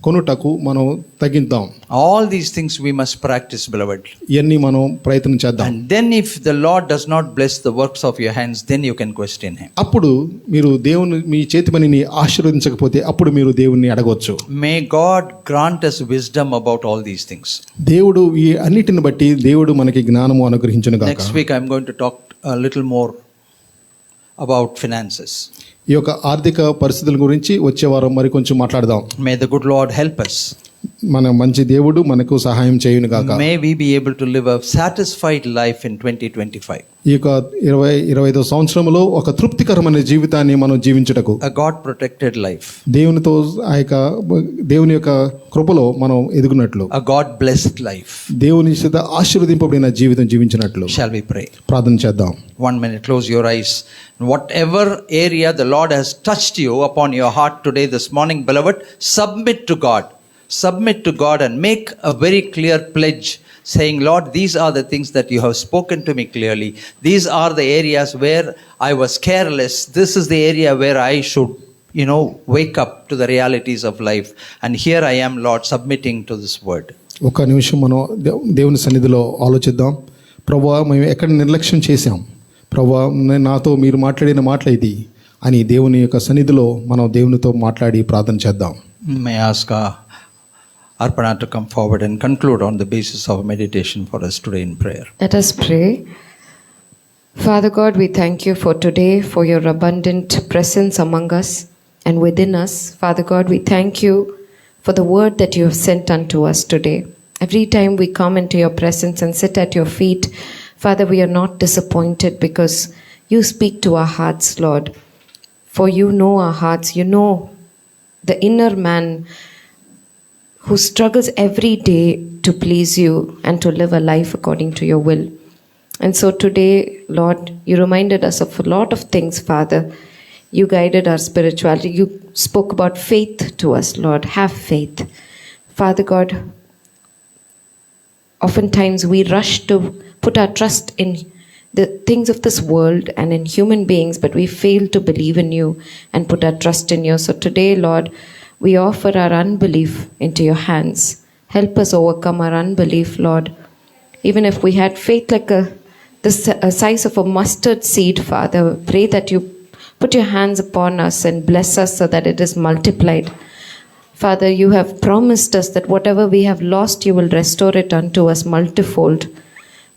కొనుటకు మనం తగ్గిద్దాం. All these things we must practice, beloved. ఇవన్నీ మనం ప్రయత్నం చేద్దాం. And then if the Lord does not bless the works of your hands, then you can question him. అప్పుడు మీరు దేవుని మీ చేతి పనిని ఆశీర్వదించకపోతే అప్పుడు మీరు దేవుణ్ణి అడగవచ్చు. May God grant us wisdom about all these things. దేవుడు ఈ అన్నిటిని బట్టి దేవుడు మనకి జ్ఞానము అనుగ్రహించును గాక. Next week I am going to talk a little more about finances. ఈ యొక్క ఆర్థిక పరిస్థితుల గురించి వచ్చే వారం మరి కొంచెం మాట్లాడదాం. May the good Lord help us. మన మంచి దేవుడు మనకు సహాయం చేయును గాక. May we be able to live a satisfied life in 2025. ఈ యొక్క 25వ సంవత్సరంలో ఒక తృప్తికరమైన జీవితాన్ని మనం జీవించుటకు, A God protected life. దేవునితో ఆ యొక్క దేవుని యొక్క కృపలో మనం ఎదుగునట్లు, A God blessed life. దేవుని చేత ఆశీర్వదింపబడిన జీవితం జీవించినట్లు. Shall we pray? ప్రార్థన చేద్దాం. 1 minute, close your eyes. Whatever area the Lord has touched you upon your heart today, this morning, beloved, submit to God. Submit to God and make a very clear pledge saying, Lord, these are the things that you have spoken to me clearly. These are the areas where I was careless. This is the area where I should, wake up to the realities of life. And here I am, Lord, submitting to this word. ఒక నిమిషం మనం దేవుని సన్నిధిలో ఆలోచిద్దాం. ప్రభువా, మేము ఎక్కడ నిర్లక్ష్యం చేశాం, ప్రభువా నాతో మీరు మాట్లాడిన మాటలు ఇది అని దేవుని యొక్క సన్నిధిలో మనం దేవునితో మాట్లాడి ప్రార్థన చేద్దాం. May I ask Arpana to come forward and conclude on the basis of meditation for us today in prayer. Let us pray. Father God, we thank you for today, for your abundant presence among us and within us. Father God, we thank you for the word that you have sent unto us today. Every time we come into your presence and sit at your feet, Father, we are not disappointed because you speak to our hearts, Lord. For you know our hearts. You know the inner man who struggles every day to please you and to live a life according to your will. And so today, Lord, you reminded us of a lot of things, Father. You guided our spirituality. You spoke about faith to us, Lord. Have faith. Father God, oftentimes we rush to put our trust in the things of this world and in human beings, but we fail to believe in you and put our trust in you. So today, Lord, we offer our unbelief into your hands. Help us overcome our unbelief, Lord. Even if we had faith like the size of a mustard seed, Father, pray that you put your hands upon us and bless us so that it is multiplied. Father, you have promised us that whatever we have lost, you will restore it unto us multifold.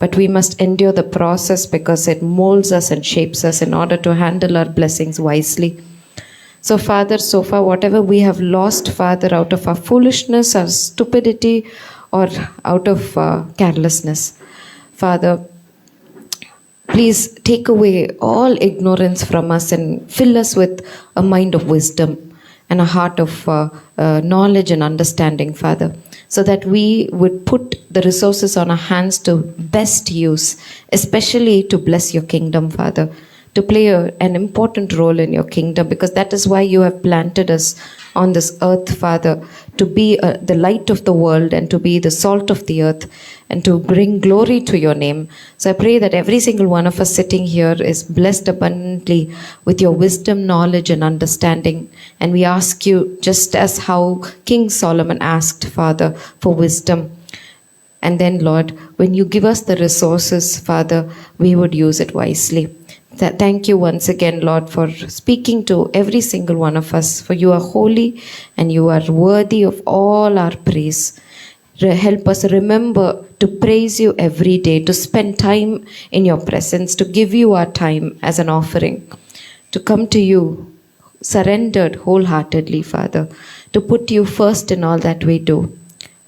But we must endure the process because it molds us and shapes us in order to handle our blessings wisely. So, Father, so far, whatever we have lost, Father, out of our foolishness, our stupidity, or out of carelessness, Father, Please take away all ignorance from us and fill us with a mind of wisdom and a heart of knowledge and understanding, Father, so that we would put the resources on our hands to best use, especially to bless your kingdom, Father, to play an important role in your kingdom, because that is why you have planted us on this earth, Father, to be the light of the world and to be the salt of the earth and to bring glory to your name. So I pray that every single one of us sitting here is blessed abundantly with your wisdom, knowledge, and understanding. And we ask you, just as how King Solomon asked, Father, for wisdom. And then, Lord, when you give us the resources, Father, we would use it wisely. Thank you once again, Lord, for speaking to every single one of us, for you are holy and you are worthy of all our praise. Help us remember to praise you every day, to spend time in your presence, to give you our time as an offering, to come to you surrendered wholeheartedly, Father, to put you first in all that we do.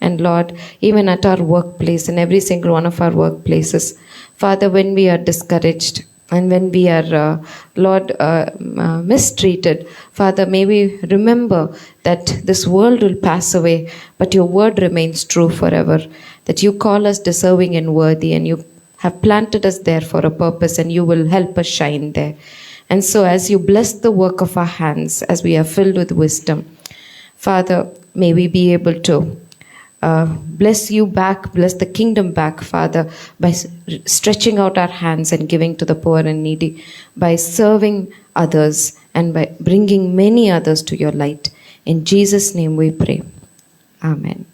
And Lord, even at our workplace, in every single one of our workplaces, Father, when we are discouraged, and when we are, mistreated, Father, may we remember that this world will pass away, but your word remains true forever, that you call us deserving and worthy, and you have planted us there for a purpose, and you will help us shine there. And so as you bless the work of our hands, as we are filled with wisdom, Father, may we be able to bless you back, bless the kingdom back, Father, by stretching out our hands and giving to the poor and needy, by serving others and by bringing many others to your light. In Jesus' name we pray. Amen.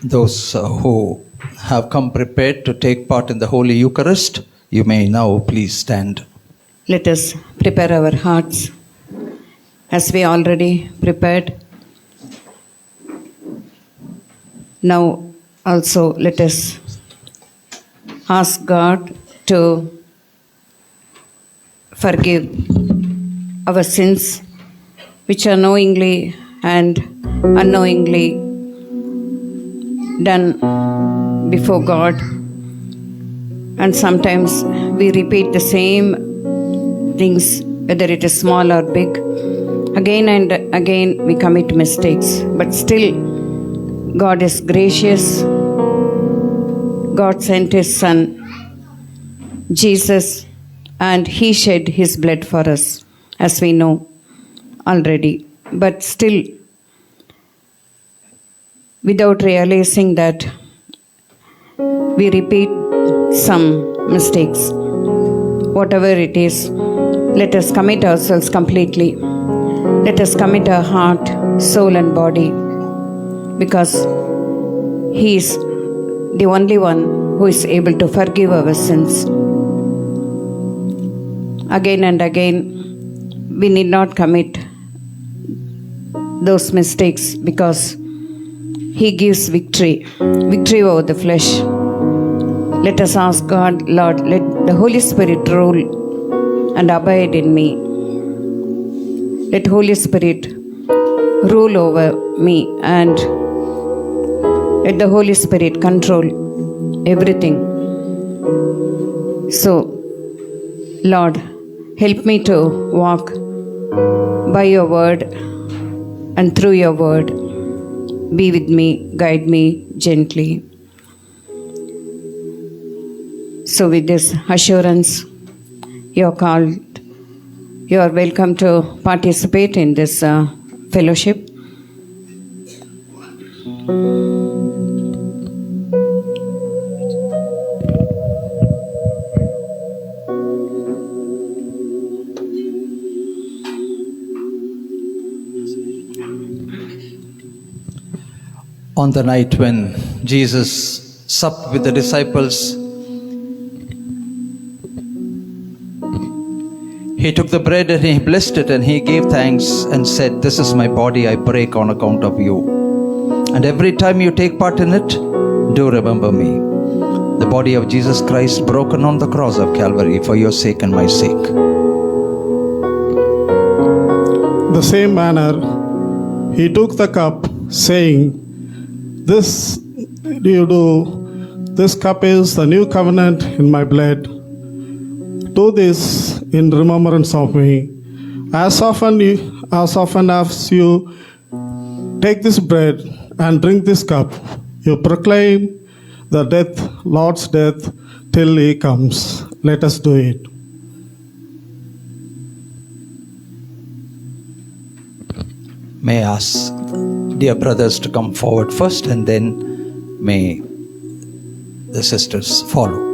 Those who have come prepared to take part in the Holy Eucharist, you may now please stand. Let us prepare our hearts as we already prepared. Now also let us ask God to forgive our sins which are knowingly and unknowingly done before God. And sometimes we repeat the same things, whether it is small or big. Again and again we commit mistakes, but still God is gracious. God sent His Son, Jesus, and He shed His blood for us, as we know already. But still, without realizing that, we repeat some mistakes. Whatever it is, let us commit ourselves completely. Let us commit our heart, soul, and body, because He is the only one who is able to forgive our sins. Again and again, we need not commit those mistakes, because He gives victory over the flesh. Let us ask God, Lord, let the Holy Spirit rule and abide in me. Let Holy Spirit rule over me, and let the Holy Spirit control everything. So, Lord, help me to walk by your word and through your word. Be with me, guide me gently. So with this assurance, you are called, you are welcome to participate in this fellowship. On the night when Jesus supped with the disciples, He took the bread and He blessed it and He gave thanks and said, "This is my body I break on account of you. And every time you take part in it, do remember me." The body of Jesus Christ broken on the cross of Calvary for your sake and my sake. The same manner, He took the cup, saying, "This do you do. This cup is the new covenant in my blood. do this in remembrance of me. As often as you take this bread and drink this cup, you proclaim the Lord's death till he comes. Let us do it. May I ask dear brothers to come forward first, and then may the sisters follow.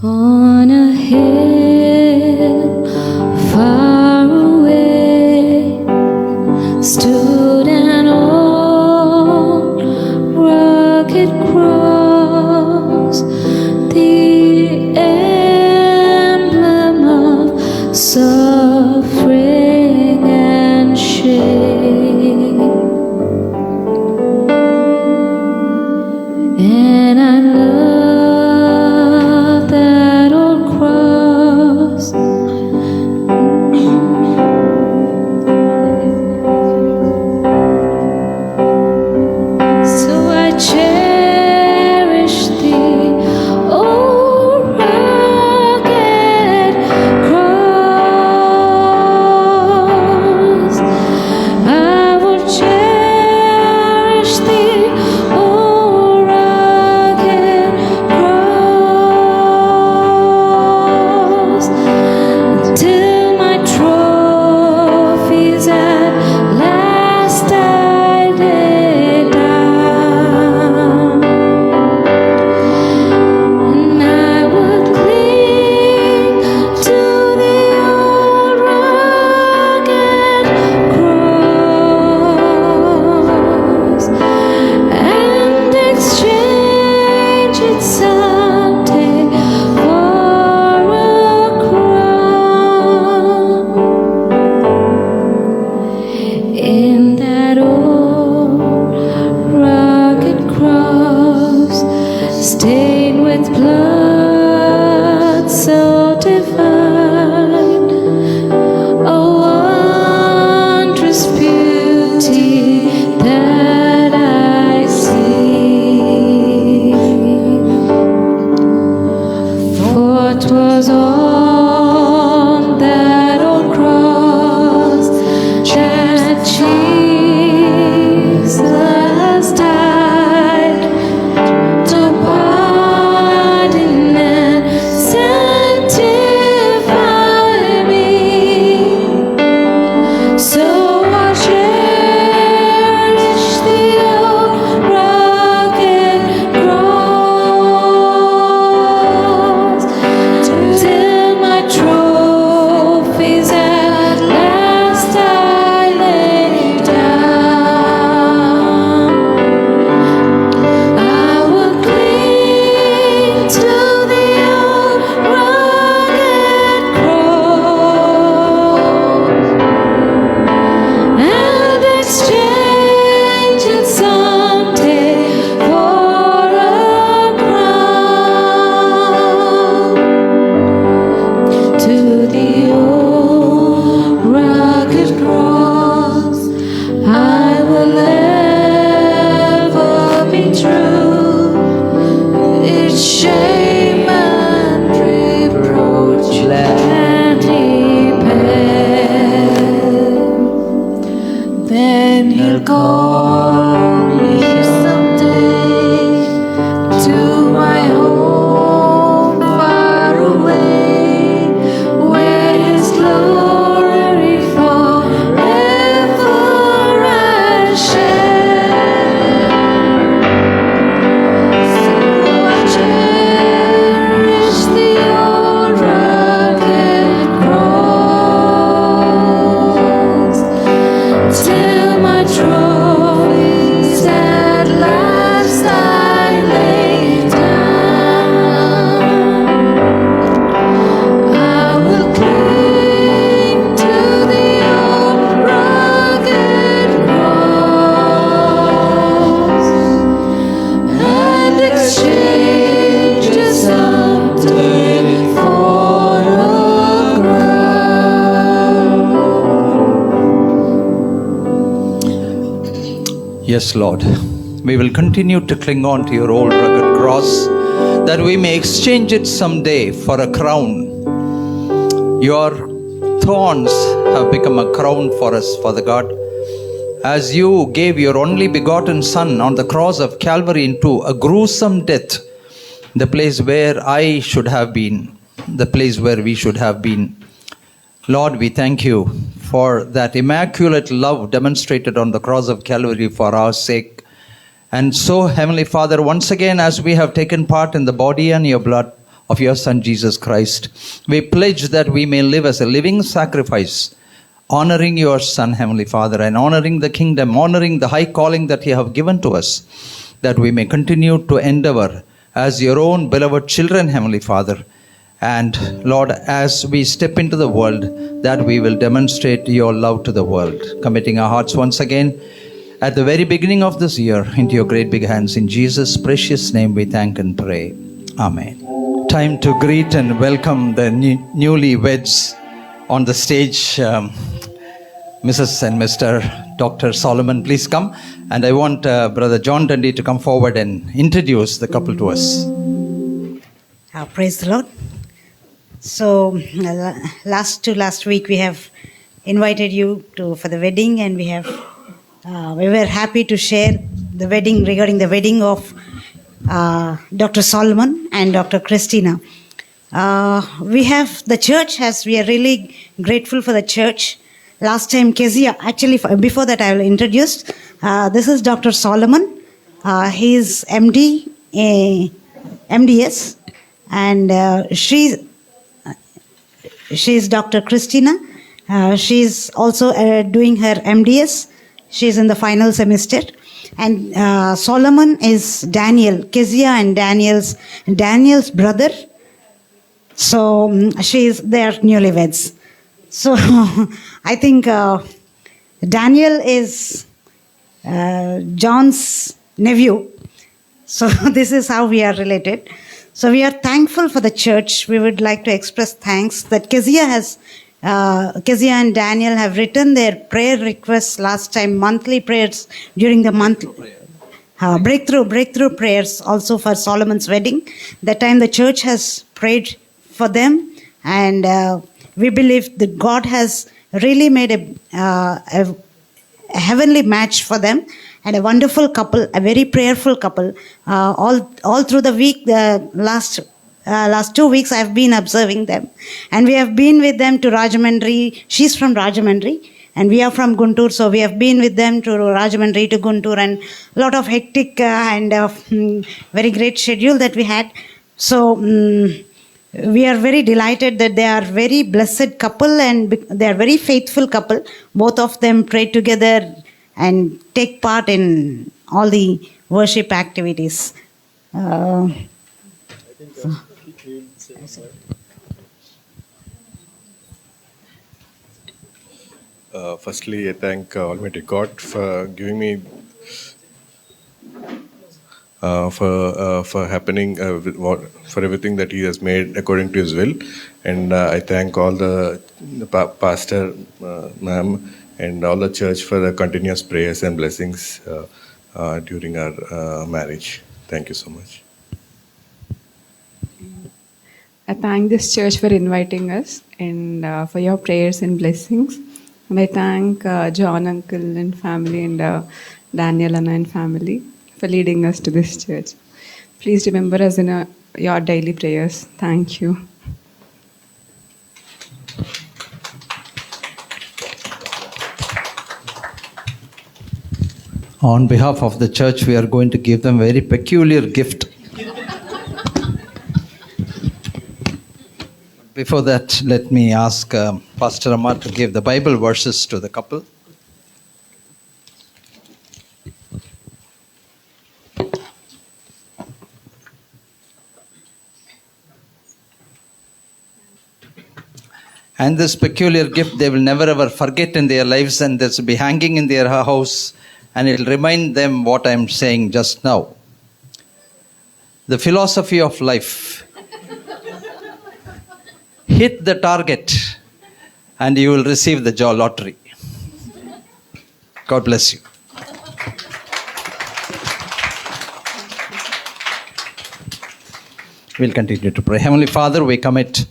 On a hill far away stood an old rugged cross, the emblem of suffering and shame. And I love that old cross. So I cherish thee, oh rugged cross. I will cherish thee, oh rugged cross, till my trophies at last I lay down, and I would cling to the old rugged cross and exchange it someday for a crown. In that old rugged cross, stained with blood so divine, a wondrous beauty that I see. For 'twas on that old cross that Jesus died, to pardon and sanctify. Yes, Lord. We will continue to cling on to your old rugged cross, that we may exchange it someday for a crown. Your thorns have become a crown for us, Father God. As you gave your only begotten Son on the cross of Calvary into a gruesome death, the place where I should have been, the place where we should have been. Lord, we thank you for that immaculate love demonstrated on the cross of Calvary for our sake. And so, Heavenly Father, once again, as we have taken part in the body and your blood of your Son, Jesus Christ, we pledge that we may live as a living sacrifice, honoring your Son, Heavenly Father, and honoring the kingdom, honoring the high calling that you have given to us, that we may continue to endeavor as your own beloved children, Heavenly Father. And Lord, as we step into the world, that we will demonstrate your love to the world, committing our hearts once again at the very beginning of this year into your great big hands. In Jesus' precious name we thank and pray. Amen. Time to greet and welcome the newlyweds on the stage. Mrs. and Mr. Dr. Solomon, please come. And I want Brother John Dundee to come forward and introduce the couple to us. Praise the Lord. So last week we have invited you for the wedding, and we were happy to share the wedding, regarding the wedding of Dr. Solomon and Dr. Christina. We are really grateful for the church. Last time Kezia, actually before that I will introduce, this is Dr. Solomon. He is MD, MDS, and she's Dr. Christina. She's also doing her MDS. She's in the final semester. And Solomon is Daniel, Kezia and Daniel's brother. So they are newlyweds. So I think Daniel is John's nephew. So this is how we are related. So we are thankful for the church. We would like to express thanks that Kezia and Daniel have written their prayer requests last time, monthly prayers during the month. Breakthrough prayers also for Solomon's wedding. That time the church has prayed for them, and we believe that God has really made a heavenly match for them, and a wonderful couple, a very prayerful couple. All through the week, the last 2 weeks, I've been observing them, and we have been with them to Rajahmundry. She's from Rajahmundry, and we are from Guntur, so we have been with them to Rajahmundry, to Guntur, and a lot of hectic and very great schedule that we had. So we are very delighted that they are very blessed couple, and they are very faithful couple. Both of them pray together and take part in all the worship activities. Firstly, I thank Almighty God for giving me for happening for everything that He has made according to His will, and I thank all the pastor, ma'am, and all the church for the continuous prayers and blessings during our marriage. Thank you so much. I thank this church for inviting us and for your prayers and blessings. And I thank John uncle and family and Daniel Anna and family for leading us to this church. Please remember us in your daily prayers. Thank you. On behalf of the church, we are going to give them a very peculiar gift. Before that, let me ask Pastor Amar to give the Bible verses to the couple. And this peculiar gift they will never ever forget in their lives, and this will be hanging in their house, and it will remind them what I am saying just now. The philosophy of life. Hit the target and you will receive the lottery. God bless you. We'll continue to pray. Heavenly Father, we commit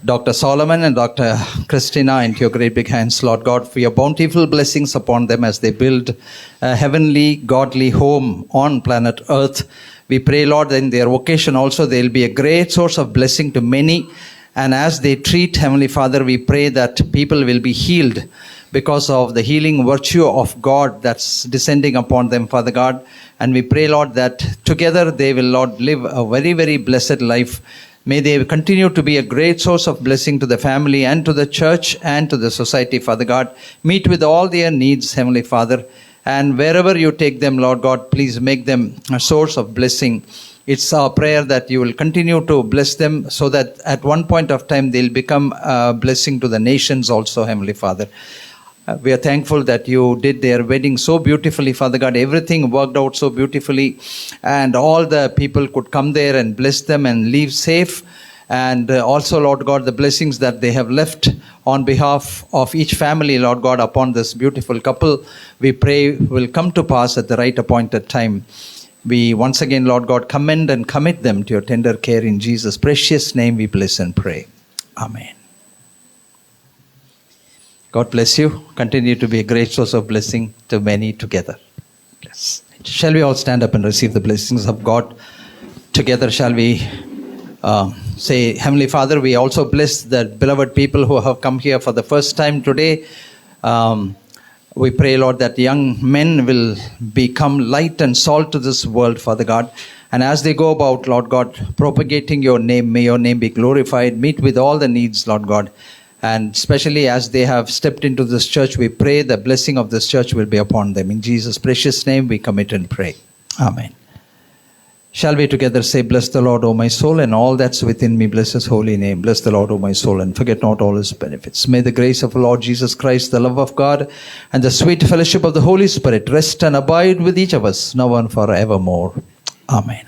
Dr. Solomon and Dr. Christina into your great big hands, Lord God, for your bountiful blessings upon them as they build a heavenly, godly home on planet Earth. We pray, Lord, that in their vocation also they'll be a great source of blessing to many. And as they treat, Heavenly Father, we pray that people will be healed because of the healing virtue of God that's descending upon them, Father God. And we pray, Lord, that together they will, Lord, live a very, very blessed life. May they continue to be a great source of blessing to the family and to the church and to the society, Father God. Meet with all their needs, Heavenly Father. And wherever you take them, Lord God, please make them a source of blessing. It's our prayer that you will continue to bless them so that at one point of time they'll become a blessing to the nations also, Heavenly Father. We are thankful that you did their wedding so beautifully, Father God. Everything worked out so beautifully, and all the people could come there and bless them and leave safe. And also, Lord God, the blessings that they have left on behalf of each family, Lord God, upon this beautiful couple, we pray will come to pass at the right appointed time. We once again, Lord God, commend and commit them to your tender care. In Jesus' precious name we bless and pray. Amen. God bless you. Continue to be a great source of blessing to many together. Yes. Shall we all stand up and receive the blessings of God? Together shall we say, Heavenly Father, we also bless the beloved people who have come here for the first time today. We pray, Lord, that young men will become light and salt to this world, Father God. And as they go about, Lord God, propagating your name, may your name be glorified. Meet with all the needs, Lord God. And especially as they have stepped into this church, we pray the blessing of this church will be upon them. In Jesus' precious name we commit and pray. Amen. Shall we together say, bless the Lord, O my soul, and all that's within me, bless his holy name. Bless the Lord, O my soul, and forget not all his benefits. May the grace of the Lord Jesus Christ, the love of God, and the sweet fellowship of the Holy Spirit rest and abide with each of us, now and forevermore. Amen.